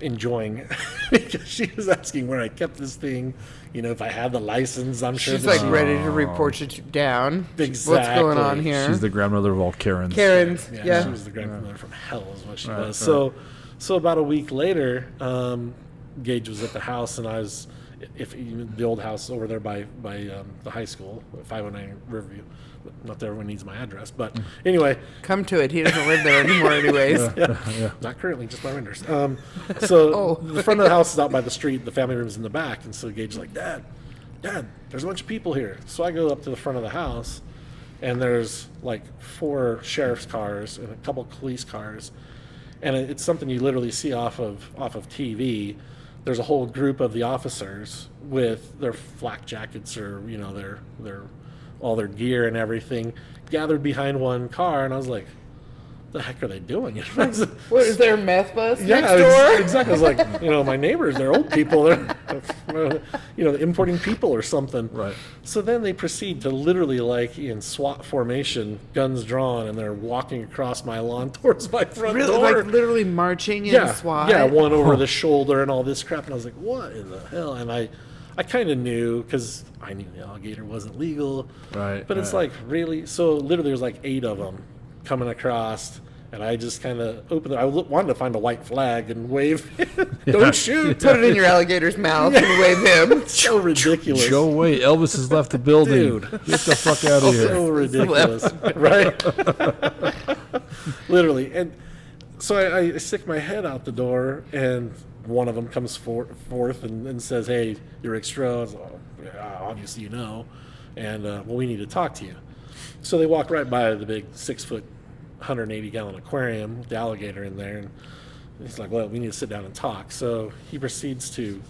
enjoying because she was asking where I kept this thing, if I had the license. I'm sure she's like ready to report you down. Exactly. What's going on here? She's the grandmother of all Karens. Yeah. She was the grandmother from hell, is what she was. So about a week later, Gage was at the house, and I was. The old house over there by the high school, 509 Riverview. Not that everyone needs my address, but anyway. Come to it. He doesn't live there anymore anyways. Yeah. Not currently, just my renters. So the front of the house is out by the street. The family room's in the back. And so Gage's like, Dad, there's a bunch of people here. So I go up to the front of the house, and there's like 4 sheriff's cars and a couple police cars. And it's something you literally see off of TV. There's a whole group of the officers with their flak jackets or their all their gear and everything gathered behind one car, and I was like, the heck are they doing? What is there a meth bus Yeah, next door? exactly. I was like, my neighbors, they're old people. They're, importing people or something. Right. So then they proceed to literally, like, in SWAT formation, guns drawn, and they're walking across my lawn towards my front door. Like literally marching in SWAT? Yeah, one over the shoulder and all this crap. And I was like, what in the hell? And I kind of knew, because I knew the alligator wasn't legal. Right. But it's like, really? So literally there's like 8 of them coming across. And I just kind of opened it. I wanted to find a white flag and wave. Don't shoot. Put it in your alligator's mouth and wave him. It's so ridiculous. Go away. Elvis has left the building. Dude. Get the fuck out of here. So ridiculous. Right? Literally. And so I stick my head out the door, and one of them comes forth and says, hey, you're Rick Stroh. I was like, oh, yeah, obviously you know. And, well, we need to talk to you. So they walk right by the big 6-foot 180-gallon aquarium with the alligator in there, and he's like, well, we need to sit down and talk. So he proceeds to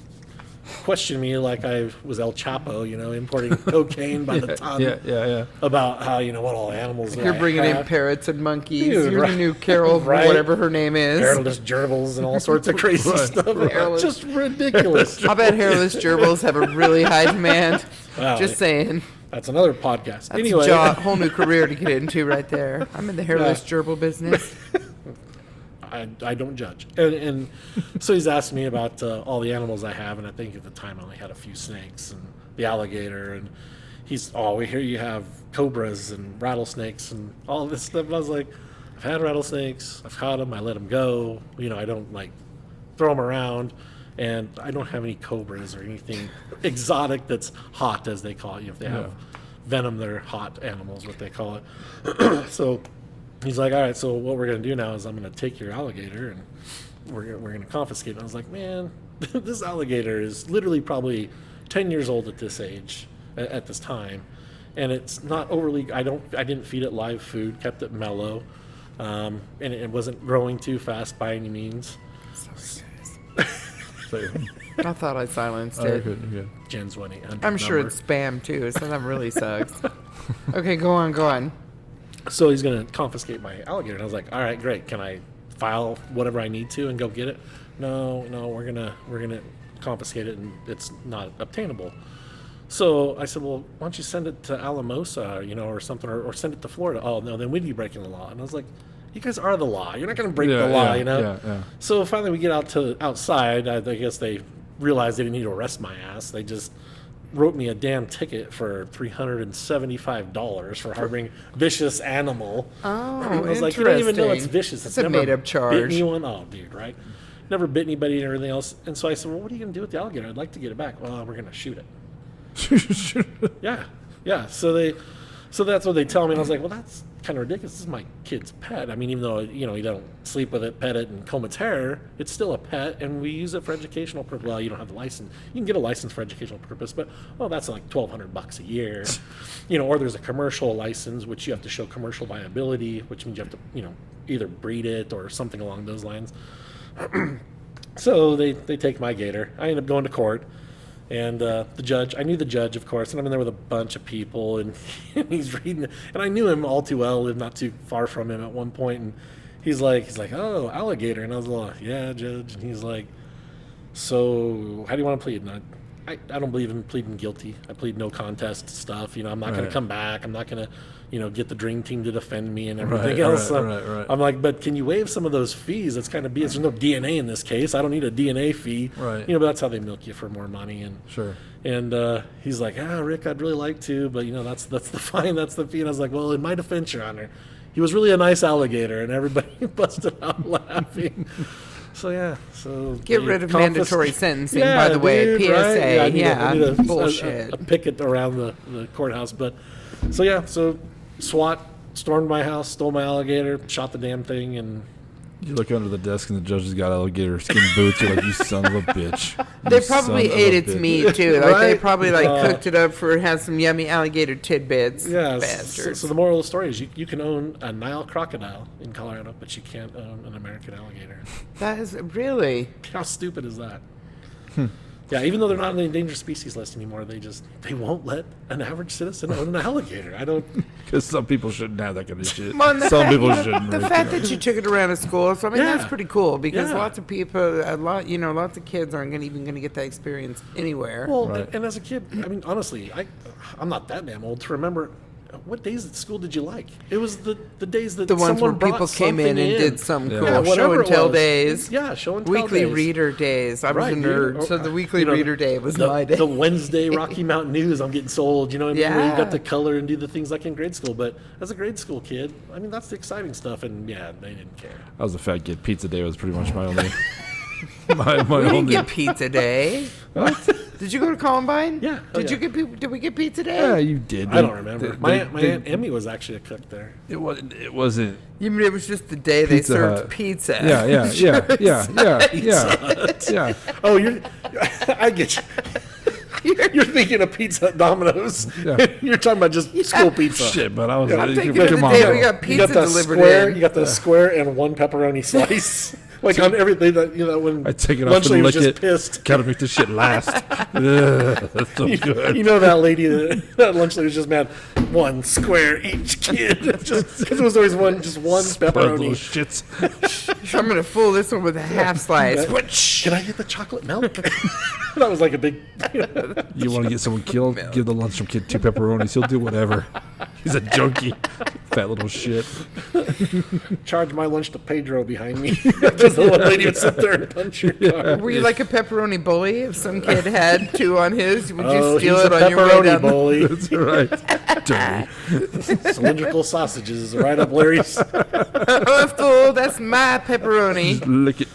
question me like I was El Chapo, importing cocaine by the ton. Yeah. About how, what all animals You're I bringing in have. parrots and monkeys. Dude, You're right. the new Carol, Right. whatever her name is. Hairless gerbils and all sorts of crazy stuff. Hairless. Just ridiculous. I bet hairless gerbils have a really high demand. Wow. Just saying. That's another podcast. That's Anyway, a whole new career to get into right there. I'm in the hairless gerbil business. I don't judge. And so he's asked me about all the animals I have, and I think at the time I only had a few snakes and the alligator, and we hear you have cobras and rattlesnakes and all this stuff. And I was like, I've had rattlesnakes, I've caught them, I let them go. I don't like throw them around, and I don't have any cobras or anything exotic that's hot, as they call it. If they have venom, they're hot animals, what they call it. So he's like, all right, so what we're going to do now is I'm going to take your alligator and we're going to confiscate it. And I was like, man, this alligator is literally probably 10 years old at this age, at this time. And it's not overly, I didn't feed it live food, kept it mellow. And it wasn't growing too fast by any means. I thought I silenced You're it. good, you're good. Jen's 1-800 I'm sure number. it's spam too, so that really sucks. Okay, go on. So he's going to confiscate my alligator. And I was like, all right, great. Can I file whatever I need to and go get it? No, we're gonna confiscate it, and it's not obtainable. So I said, well, why don't you send it to Alamosa, or something, or send it to Florida? Oh, no, then we'd be breaking the law. And I was like, you guys are the law. You're not going to break the law, Yeah. So finally we get outside. I guess they realized they didn't need to arrest my ass. They just wrote me a damn ticket for $375 for harboring vicious animal. Oh, I was like, you don't even know it's interesting. vicious. That's It's a never made-up charge. bit anyone. Oh, dude, right? Never bit anybody and everything else. And so I said, well, what are you going to do with the alligator? I'd like to get it back. Well, we're going to shoot it. Yeah. So that's what they tell me. And I was like, well, that's kind of ridiculous. This is my kid's pet. I mean, even though, you don't sleep with it, pet it, and comb its hair, it's still a pet, and we use it for educational purpose. Well, you don't have the license. You can get a license for educational purpose, but, that's like $1,200 a year. Or there's a commercial license, which you have to show commercial viability, which means you have to, either breed it or something along those lines. So they take my gator. I end up going to court. And the judge, I knew the judge, of course, and I'm in there with a bunch of people, and he's reading, and I knew him all too well, lived not too far from him at one point, and he's like, oh, alligator, and I was like, yeah, judge, and he's like, so how do you want to plead? And I don't believe in pleading guilty. I plead no contest stuff. I'm not going to come back. I'm not going to, get the dream team to defend me and everything else. Right. I'm like, but can you waive some of those fees? That's kind of BS. There's no DNA in this case. I don't need a DNA fee. Right. But that's how they milk you for more money. And Sure. And he's like, Rick, I'd really like to, but that's the fine. That's the fee. And I was like, well, in my defense, Your Honor, he was really a nice alligator, and everybody busted out laughing. So Get rid of mandatory sentencing, by the way. dude, PSA, right? I need a bullshit. a picket around the courthouse, but so SWAT stormed my house, stole my alligator, shot the damn thing, and You look under the desk and the judge has got alligator skin boots. You're like, you son of a bitch. They You probably son of ate a its bitch. meat too. Like they Right? probably cooked it up for had some yummy alligator tidbits. yeah. Bastards. So the moral of the story is you can own a Nile crocodile in Colorado, but you can't own an American alligator. That is really. How stupid is that? Yeah, even though they're not on the endangered species list anymore, they won't let an average citizen own an alligator. I don't. Because some people shouldn't have that kind of shit. Well, and the Some fact- people you know, shouldn't. The right? fact that you took it around to school, so I mean Yeah. that's pretty cool because Yeah. lots of people, lots of kids aren't even going to get that experience anywhere. Well, Right. and as a kid, I mean, honestly, I'm not that damn old to remember. What days at school did you like? It was the days that the ones someone where people brought came in something and did some Yeah. cool Yeah, show whatever and it tell was. days. Yeah, show and tell Weekly days. reader days. I was Right, a dude. nerd, so the weekly You know, reader day was the, my day. The Wednesday Rocky Mountain News. I'm getting so old. You know what I mean? Where you Yeah. got to color and do the things like in grade school. But as a grade school kid, I mean, that's the exciting stuff. And yeah, they didn't care. I was a fat kid. Pizza day was pretty much my only. my We didn't only. get pizza day. Did you go to Columbine? Yeah. Did Oh, you get? Did we get pizza day? Yeah, you did. I don't remember. My They- Aunt Emmy was actually a cook there. It wasn't. It wasn't. You mean it was just the day they Pizza served Hut. pizza? Yeah. Oh, I get you. You're thinking of Pizza Hut, Domino's. Yeah. You're talking about just school pizza. Shit, but I was. Yeah, I'm you thinking can- of the come on, day bro. we got You pizza got the delivered square. in. You got the square and one pepperoni slice. Like on everything that when I take it off lunch and lady was lick just it. pissed. Gotta make this shit last. Ugh, that's so good. You know that lady that lunch lady was just mad. One square each kid, just because it was always one Spoiled pepperoni. little shits. I'm gonna fool this one with a half slice. What? Can I get the chocolate milk? That was like a big. You want to get someone killed? Give the lunchroom kid 2 pepperonis. He'll do whatever. He's a junkie. Fat little shit. Charge my lunch to Pedro behind me. Because the one lady would sit there and punch your car. Were you like a pepperoni bully? If some kid had 2 on his, would you Oh, steal he's it a on your way pepperoni down? bully. That's right. Dirty. Cylindrical sausages is right up Larry's. Oh, fool! That's my pepperoni. Lick it.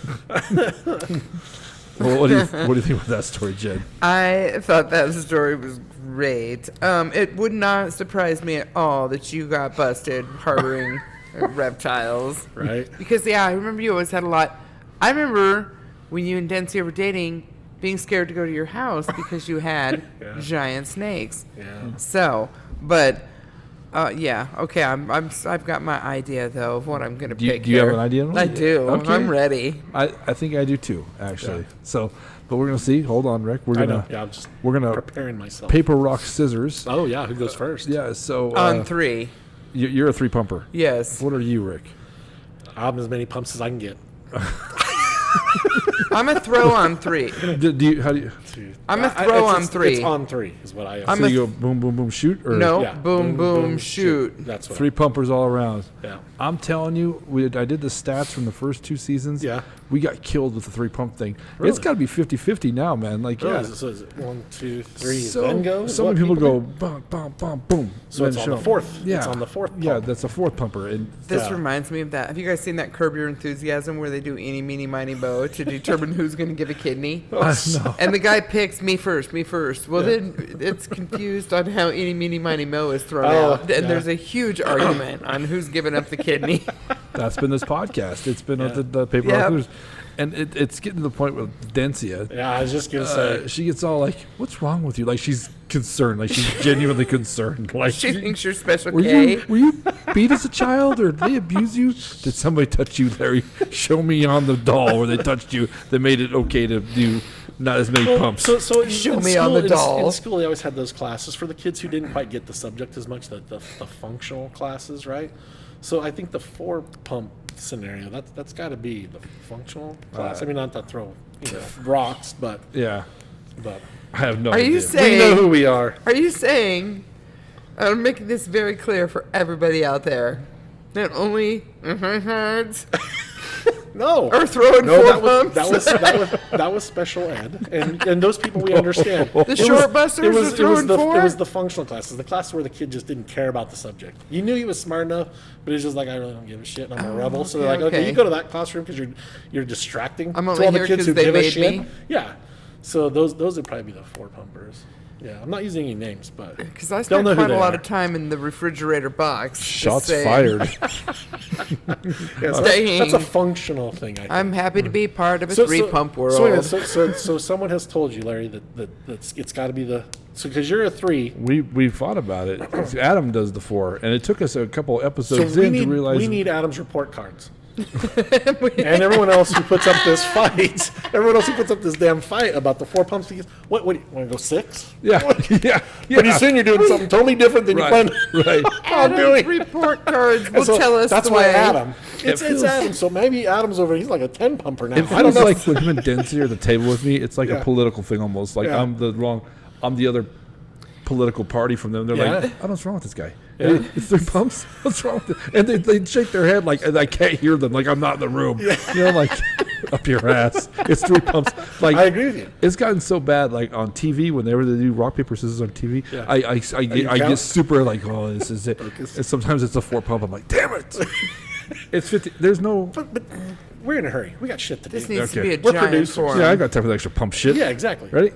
Well, what do you think about that story, Jen? I thought that story was great. It would not surprise me at all that you got busted harboring reptiles. Right? Because, yeah, I remember you always had a lot. I remember when you and Dempsey were dating, being scared to go to your house because you had Yeah. giant snakes. Yeah. So, but, yeah, okay, I've got my idea, though, of what I'm going to Do you- pick do you have here. an idea? I do. Okay. I'm ready. I think I do too, actually. Yeah. So, but we're gonna see. Hold on, Rick. We're I know. gonna Yeah, I'm just we're gonna preparing myself. paper, rock, scissors. Oh, yeah. Who goes first? Yeah. So On 3. you're a 3 pumper. Yes. What are you, Rick? I'm as many pumps as I can get. I'm a throw on 3. Do you? How do you? Dude. I'm a I- throw it's- on it's- 3. It's on 3 is what I. I'm So a you go boom, boom, boom, shoot, or No, yeah. boom, boom, shoot. That's what. 3 pumpers all around? Yeah. I'm telling you, I did the stats from the first 2 seasons. Yeah. We got killed with the 3 pump thing. Really? It's got to be 50-50 now, man. Like, Really? yeah. So is it 1, 2, 3, So then go? Is some what people do? go bum, bum, bum, boom. So it's then on the show. 4th. Yeah. It's on the 4th Yeah, pump. that's a 4th pumper. And This Yeah. reminds me of that. Have you guys seen that Curb Your Enthusiasm where they do eeny, meeny, miny, moe to determine who's going to give a kidney? no. And the guy picks me first, me first. Well, then it's confused on how eeny, meeny, miny, moe is thrown Oh, out. And yeah. there's a huge argument on who's giving up the kidney. That's been this podcast. It's been Yeah. the paper Yep. rock, scissors. And it's getting to the point with Dencia. Yeah, I was just gonna say. She gets all like, "What's wrong with you?" Like she's concerned, like she's genuinely concerned. Like, She thinks you're special were K. you beat as a child, or did they abuse you? Did somebody touch you, Larry? Show me on the doll where they touched you that made it okay to do not as many pumps. So Show in me on the doll. In school, they always had those classes for the kids who didn't quite get the subject as much, the functional classes, right? So I think the 4 pump scenario, that's got to be the functional class. I mean, not to throw rocks, but Yeah, but I have no Are idea. you we saying? know who we are. Are you saying? I'm making this very clear for everybody out there. That only herds No, are throwing no, 4 that was, pumps. that was special ed, and those people we understand. The short busters are throwing 4? It was the functional classes, the class where the kid just didn't care about the subject. You knew he was smart enough, but he's just like, I really don't give a shit, and I'm a rebel. So they're like, okay, okay. you go to that classroom because you're distracting I'm to only all the here kids 'cause who they give a made shit. me. Yeah, so those would probably be the 4 pumpers. Yeah, I'm not using any names, but Because I they'll spent know who quite a they lot are. of time in the refrigerator box. just Shots saying. fired. Yeah, so that's a functional thing. I think. I'm happy to be part of a 3-pump world. So, anyway, so someone has told you, Larry, that it's got to be the because you're a 3. We thought about it. Adam does the 4, and it took us a couple So episodes we in need to realize we need Adam's report cards. And everyone else who puts up this fight, everyone else who puts up this damn fight about the 4 pumps, because what do you want to go 6? Yeah. Yeah. Pretty soon you're doing something totally different than you planned Right. on Adam's doing. report cards will So tell us that's the why way. Adam. It's feels- Adam. So maybe Adam's over. He's like a 10 pumper now. It I don't feels know. like when him and Densey are at the table with me, it's like Yeah. a political thing almost. Like Yeah. I'm the other political party from them. They're Yeah. like, I don't know what's wrong with this guy. Yeah. Hey, it's 3 pumps. What's wrong with it? And they shake their head like, and I can't hear them. Like I'm not in the room. You know, like up your ass. It's 3 pumps. Like I agree with you. It's gotten so bad. Like on TV, whenever they do rock paper scissors on TV, Yeah. I get count? super like, oh, this is it. And sometimes it's a 4 pump. I'm like, damn it. It's 50. There's no. But we're in a hurry. We got shit to do. This needs to Okay. be a We're giant producers. forum. Yeah, I got time for the extra pump shit. Yeah, exactly. Ready?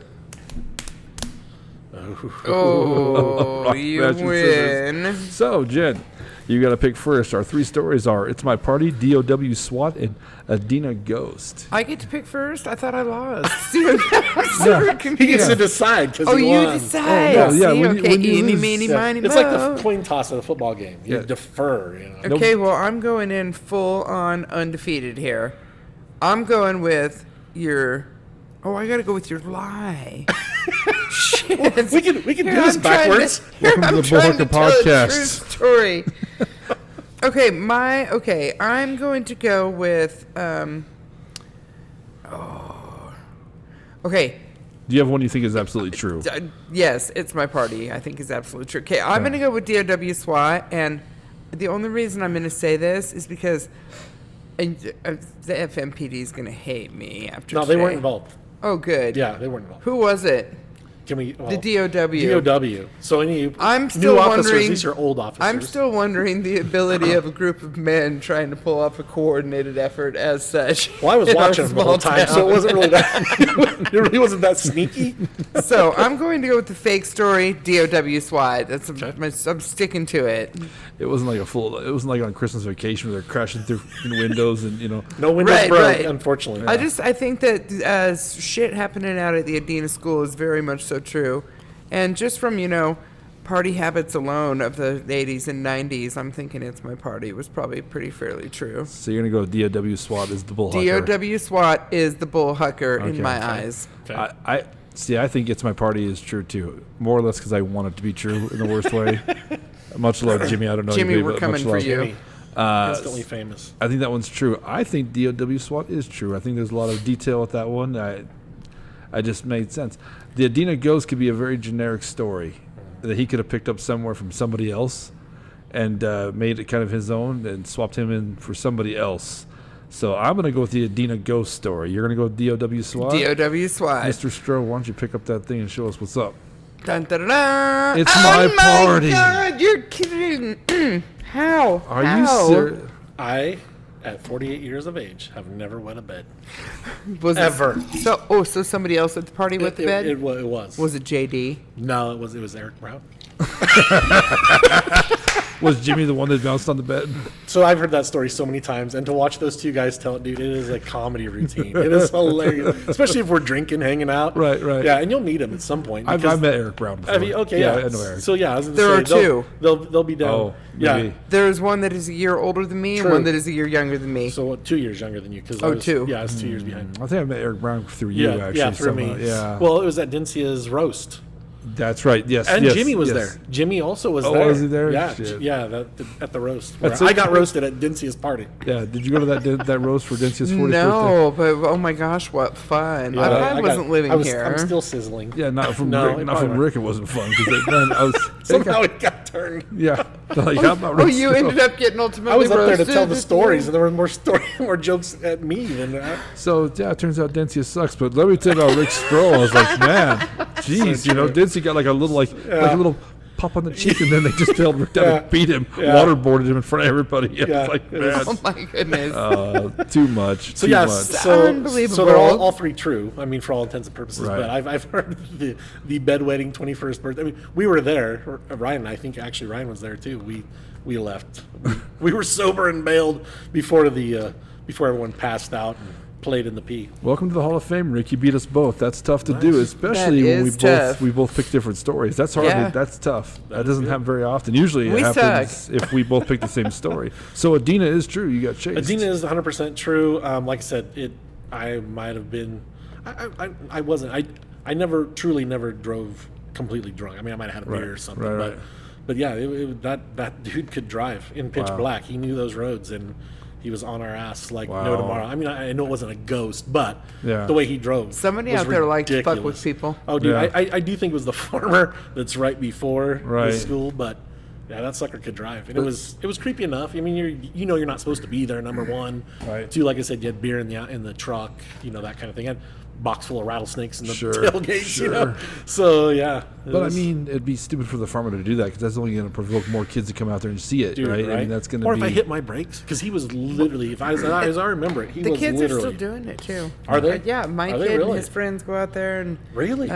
Oh, Rock, you match, and scissors. win. So, Jen, you got to pick first. Our 3 stories are It's My Party, D.O.W. SWAT, and Adina Ghost. I get to pick first? I thought I lost. See, I'm super He confused. gets to decide because Oh, he you won. decide. Oh, no, yeah, See, when you- okay, when you eeny, lose, meeny, Yeah. miny, It's like moe. the coin toss at a football game. You Yeah. defer, you know. Okay, well, I'm going in full on undefeated here. I'm going with your. Oh, I got to go with your lie. Shit. We can do Here, this I'm trying backwards. Welcome to I'm the trying to Bullhucker tell a podcast. true story. Okay, I'm going to go with okay. Do you have one you think is absolutely true? Yes, It's My Party. I think is absolutely true. Okay, I'm going to go with D.O.W. SWAT, and the only reason I'm going to say this is because the FMPD is going to hate me after No, they today. weren't involved. Oh, good. Yeah, they weren't involved. Who was it? Can we? Well, The D.O.W. D.O.W. So any I'm still new officers, wondering. these are old officers. I'm still wondering the ability of a group of men trying to pull off a coordinated effort as such. Well, I was in our watching them the small whole time, so town. it wasn't really that. It really wasn't that sneaky. So I'm going to go with the fake story, D.O.W. SWAT. Okay. I'm sticking to it. It wasn't like it wasn't like on Christmas vacation where they're crashing through windows and, No windows Right, broke, right. unfortunately. I think that shit happening out at the Adina school is very much so true. And just from, party habits alone of the 80s and 90s, I'm thinking It's My Party was probably pretty fairly true. So you're going to go D.O.W. SWAT as the Bullhucker. D.O.W. SWAT is the Bullhucker in Okay, my okay. eyes. Okay. I think It's My Party is true too. More or less because I want it to be true in the worst way. Much love, Jimmy. I don't know Jimmy, you, we're but coming much for love. you. Instantly famous. I think that one's true. I think D.O.W. SWAT is true. I think there's a lot of detail with that one. I just made sense. The Adina Ghost could be a very generic story that he could have picked up somewhere from somebody else and made it kind of his own and swapped him in for somebody else. So I'm going to go with the Adina Ghost story. You're going to go with D.O.W. SWAT? D.O.W. SWAT. Mr. Stroh, why don't you pick up that thing and show us what's up? Dun, dun, dun, dun. It's Oh my party. God, you're kidding. How? Are How? you serious? I, at 48 years of age, have never wet a bed. Was Ever. So somebody else at the party with the bed? It was. Was it JD? No, it was Eric Brown. Was Jimmy the one that bounced on the bed? So I've heard that story so many times, and to watch those two guys tell it, dude, it is a comedy routine. It is hilarious, especially if we're drinking, hanging out. Right, right. Yeah, and you'll meet him at some point. I've because- met Eric Brown before. Have you? Okay, yeah. I know Eric. So yeah, I was gonna There say, are two. They'll be down. Oh, yeah. maybe. There's one that is a year older than me and True. one that is a year younger than me. So 2 years younger than you? Because Oh, two. Yeah, I was 2 years behind. I think I met Eric Brown through you, Yeah, actually. yeah, through somehow. me. Yeah. Well, it was at Dincia's roast, That's right. Yes. and yes, Jimmy was yes. there. Jimmy also was Oh, there. was he there? Yeah, Shit. at the roast. where That's I it. got roasted at Dincia's party. Yeah. Did you go to that roast for Dentia's 40th birthday? No, but oh my gosh, what fun! I wasn't living here. I'm still sizzling. Yeah, not from No, Rick. it Not from probably Rick. It wasn't fun because then I was Somehow it got turned. Yeah. Like, how about Oh, Rick you Stroh? ended up getting ultimately I was up there to roasted tell the at stories, end? and there were more jokes at me than that. So yeah, it turns out Dempsey sucks. But let me tell you about Rick Stroh. I was like, man, jeez, So Dempsey got like a little like a little pop on the cheek, and then they just held Rick down and beat him, waterboarded him in front of everybody. I was like, it was- man, Oh my goodness! too much. So too yeah, much. so Unbelievable. they're all three true. I mean, for all intents and purposes. Right. But I've heard the bedwetting 21st birthday. I mean, we were there. Ryan and I think actually Ryan was there too. We left. We were sober and bailed before everyone passed out and played in the P. Welcome to the Hall of Fame, Rick. You beat us both. That's tough to do, especially That when is tough. we both pick different stories. That's hard. Yeah. That's tough. That is doesn't good. happen very often. Usually We it happens if we both pick the same story. So Adina is true. You got chased. Adina is 100% true. Like I said, I might have been. I wasn't. I never drove completely drunk. I mean, I might have had a beer or something. Right. But yeah, that dude could drive in pitch black. He knew those roads, and he was on our ass like no tomorrow. I mean, I know it wasn't a ghost, but the way he drove. Somebody was out there liked to ridiculous. fuck with people. Oh, dude, Yeah. I do think it was the farmer that's right before the school, but. Yeah, that sucker could drive, and it was creepy enough. I mean, you're not supposed to be there. Number one, Right. Two, like I said, you had beer in the truck, that kind of thing. And box full of rattlesnakes in the Sure, tailgates, So yeah, But I mean, it'd be stupid for the farmer to do that because that's only going to provoke more kids to come out there and see it, dude, right? I mean, that's going to or be. if I hit my brakes, because he was literally, as I remember it, he The was kids literally. are still doing it too. Are they? Yeah, my Are they kid really? and his friends go out there and Really?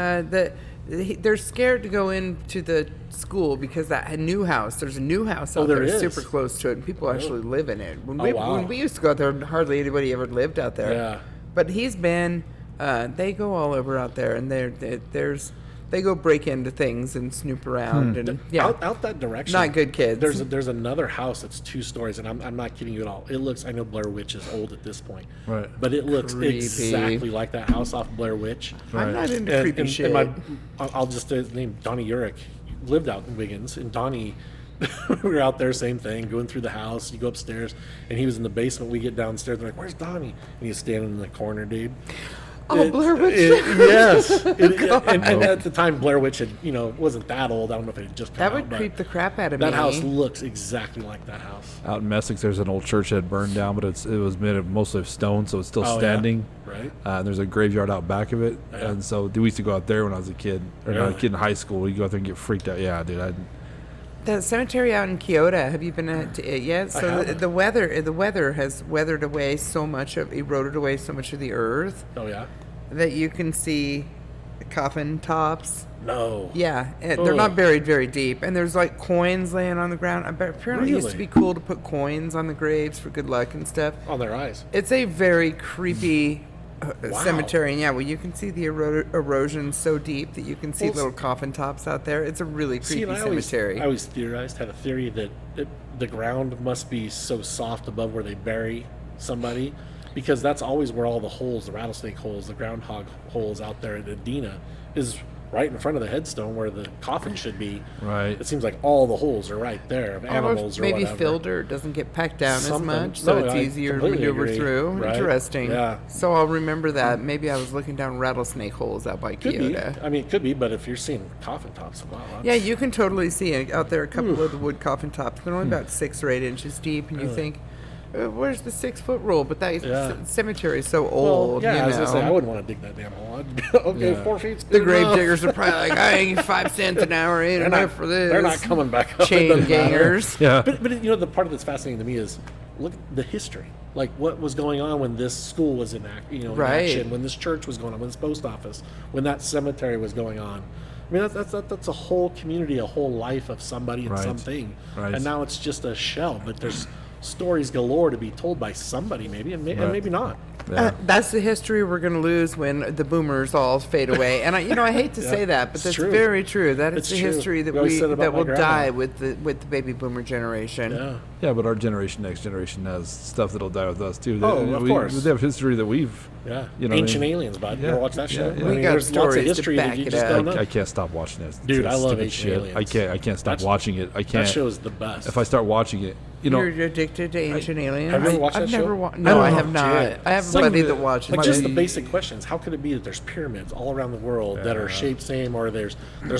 they're scared to go into the school because that new house. There's a new house out there there, is? super close to it, and people actually live in it. When wow. when we used to go out there, hardly anybody ever lived out there. Yeah. But he's been. They go all over out there, and they go break into things and snoop around, and out that direction. Not good kids. There's another house that's 2 stories, and I'm not kidding you at all. It looks. I know Blair Witch is old at this point, Right. But it looks Creepy. exactly like that house off Blair Witch. I'm not into creepy shit. I'll just say his name. Donnie Urich lived out in Wiggins, and Donnie. We were out there, same thing, going through the house. You go upstairs, and he was in the basement. We get downstairs, and they're like, "Where's Donnie?" And he's standing in the corner, dude. Blair Witch. Yes. And at the time, Blair Witch had, wasn't that old. I don't know if it had just come That out, would but creep the crap out of me. that house looks exactly like that house. Out in Essex, there's an old church that had burned down, but it was made of mostly of stone, so it's still Oh, yeah. standing. Right. And there's a graveyard out back of it, Yeah. and so we used to go out there when I was a kid, or not a Really? kid in high school. We go out there and get freaked out. Yeah, dude. The cemetery out in Kyoto. Have you been to it yet? So haven't. the weather has weathered away so much eroded away so much of the earth Oh, yeah? that you can see coffin tops. No. Yeah, and they're not Ugh. buried very deep, and there's like coins laying on the ground. Apparently, it used to Really? be cool to put coins on the graves for good luck and stuff. On their eyes. It's a very creepy Wow. cemetery, and you can see the erosion so deep that you can see Well, little coffin tops out there. It's a really creepy and I cemetery. always had a theory that the ground must be so soft above where they bury somebody, because that's always where all the holes, the rattlesnake holes, the groundhog holes out there at Adina, is right in front of the headstone where the coffin should be. Right. It seems like all the holes are right there of animals or maybe whatever. filter doesn't get packed down Something. as much, so No, it's I easier to completely maneuver agree. through. Right. Interesting. Yeah. So I'll remember that. Maybe I was looking down rattlesnake holes out by Could be. Kyoto. I mean, it could be, but if you're seeing coffin tops, wow. Yeah, you can totally see it out there. A couple of the wood coffin tops. They're only about 6 or 8 inches deep, and you think, where's the 6-foot rule? But that cemetery is so old. yeah, you I was gonna say, I know. wouldn't want to dig that damn hole. I'd go, okay, Yeah. 4 feet's The good grave enough. diggers are probably like, I ain't 5 cents an hour ain't enough for this. They're not coming back up. It Chain doesn't matter. gangers. Yeah. But the part that's fascinating to me is look at the history. Like what was going on when this school was in in Right. action, when this church was going on, when this post office, when that cemetery was going on. I mean, that's a whole community, a whole life of somebody and Right. something. Right. And now it's just a shell. But there's stories galore to be told by somebody, maybe, and maybe not. Yeah. That's the history we're going to lose when the boomers all fade away. And I hate to say that, but It's that's true. very true. That is It's the true. history that We always said about that my will grandma. die with the baby boomer generation. Yeah. Yeah, but our generation, next generation, has stuff that'll die with us too. Oh, of course. They have history that we've. Yeah. You know what I Ancient mean? Aliens, bud. You Yeah. ever watch that Yeah, show? yeah. We got there's lots of stories to history that back you it just up. don't know. I can't stop watching it. Dude, I love stupid Ancient shit. Aliens. I can't stop That's- watching it. I can't. That show is the best. If I start watching it, You're addicted to Ancient Aliens? Have you ever watched I've that never show? No, I No, have not. dude. I have a Some buddy of that it- watches Like just the it. basic questions. How could it be that there's pyramids all around the world that are shaped same, or there's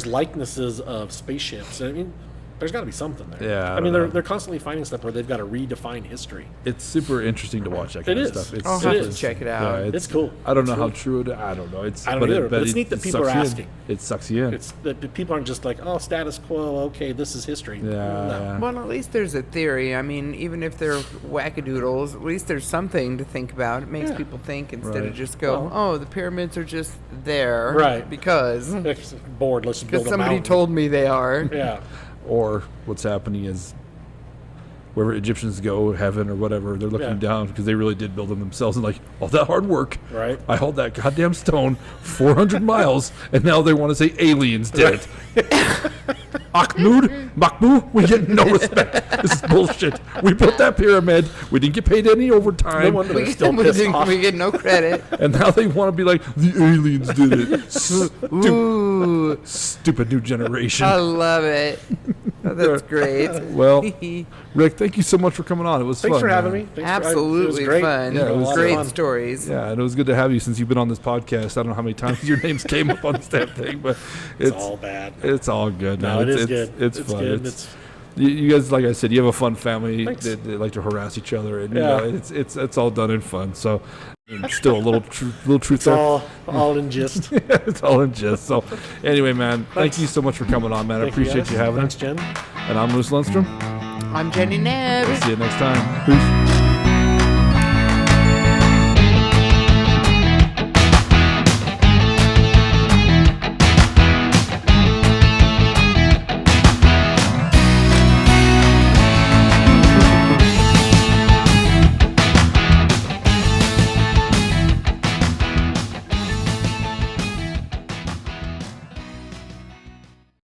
likenesses of spaceships? I mean, there's got to be something there. Yeah, I I mean, don't know. they're constantly finding stuff where they've got to redefine history. It's super interesting to watch that kind It of is. stuff. It's I'll super have to interesting. check it out. It's cool. I don't know It's how cool. true it is. I don't know. It's I don't either, but it's neat that people sucks are you in. asking. It sucks you in. It's that people aren't just like, oh, status quo. Okay, this is history. yeah, No. yeah. Well, at least there's a theory. I mean, even if they're wackadoodles, at least there's something to think about. It makes Yeah. people think instead Right. of just go, Well- oh, the pyramids are just there. Right. Because It's bored. Let's build a somebody mountain. told me they are. Yeah. Or what's happening is wherever Egyptians go, heaven or whatever, they're looking Yeah. down because they really did build them themselves, and like all that hard work. Right. I hauled that goddamn stone 400 miles, and now they want to say aliens did it. Mahmoud, we get no respect. This is bullshit. We built that pyramid. We didn't get paid any overtime. No wonder they're still pissed off. we get no credit. And now they want to be like, the aliens did it. Ooh, Stupid new generation. I love it. Oh, that's great. Well, Rick, thank you so much for coming on. It was Thanks fun. for having man. me. Thanks Absolutely it was great. fun. Yeah, it was great fun. stories. Yeah, and it was good to have you since you've been on this podcast. I don't know how many times your names came up on this damn thing, but It's all bad. It's all good. No, man. it is it's, good. It's It's fun. good. You guys, like I said, you have a fun family. Thanks. They like to harass each other, and Yeah. you know, it's all done in fun. So, still a little truth It's there. all in gist. It's all in jest. So, anyway, man, thank you so much for coming on, man. I appreciate guys. you having Thanks, us. Jen. And I'm Moose Lundstrom. I'm Jenny Neb. See you next time. Peace.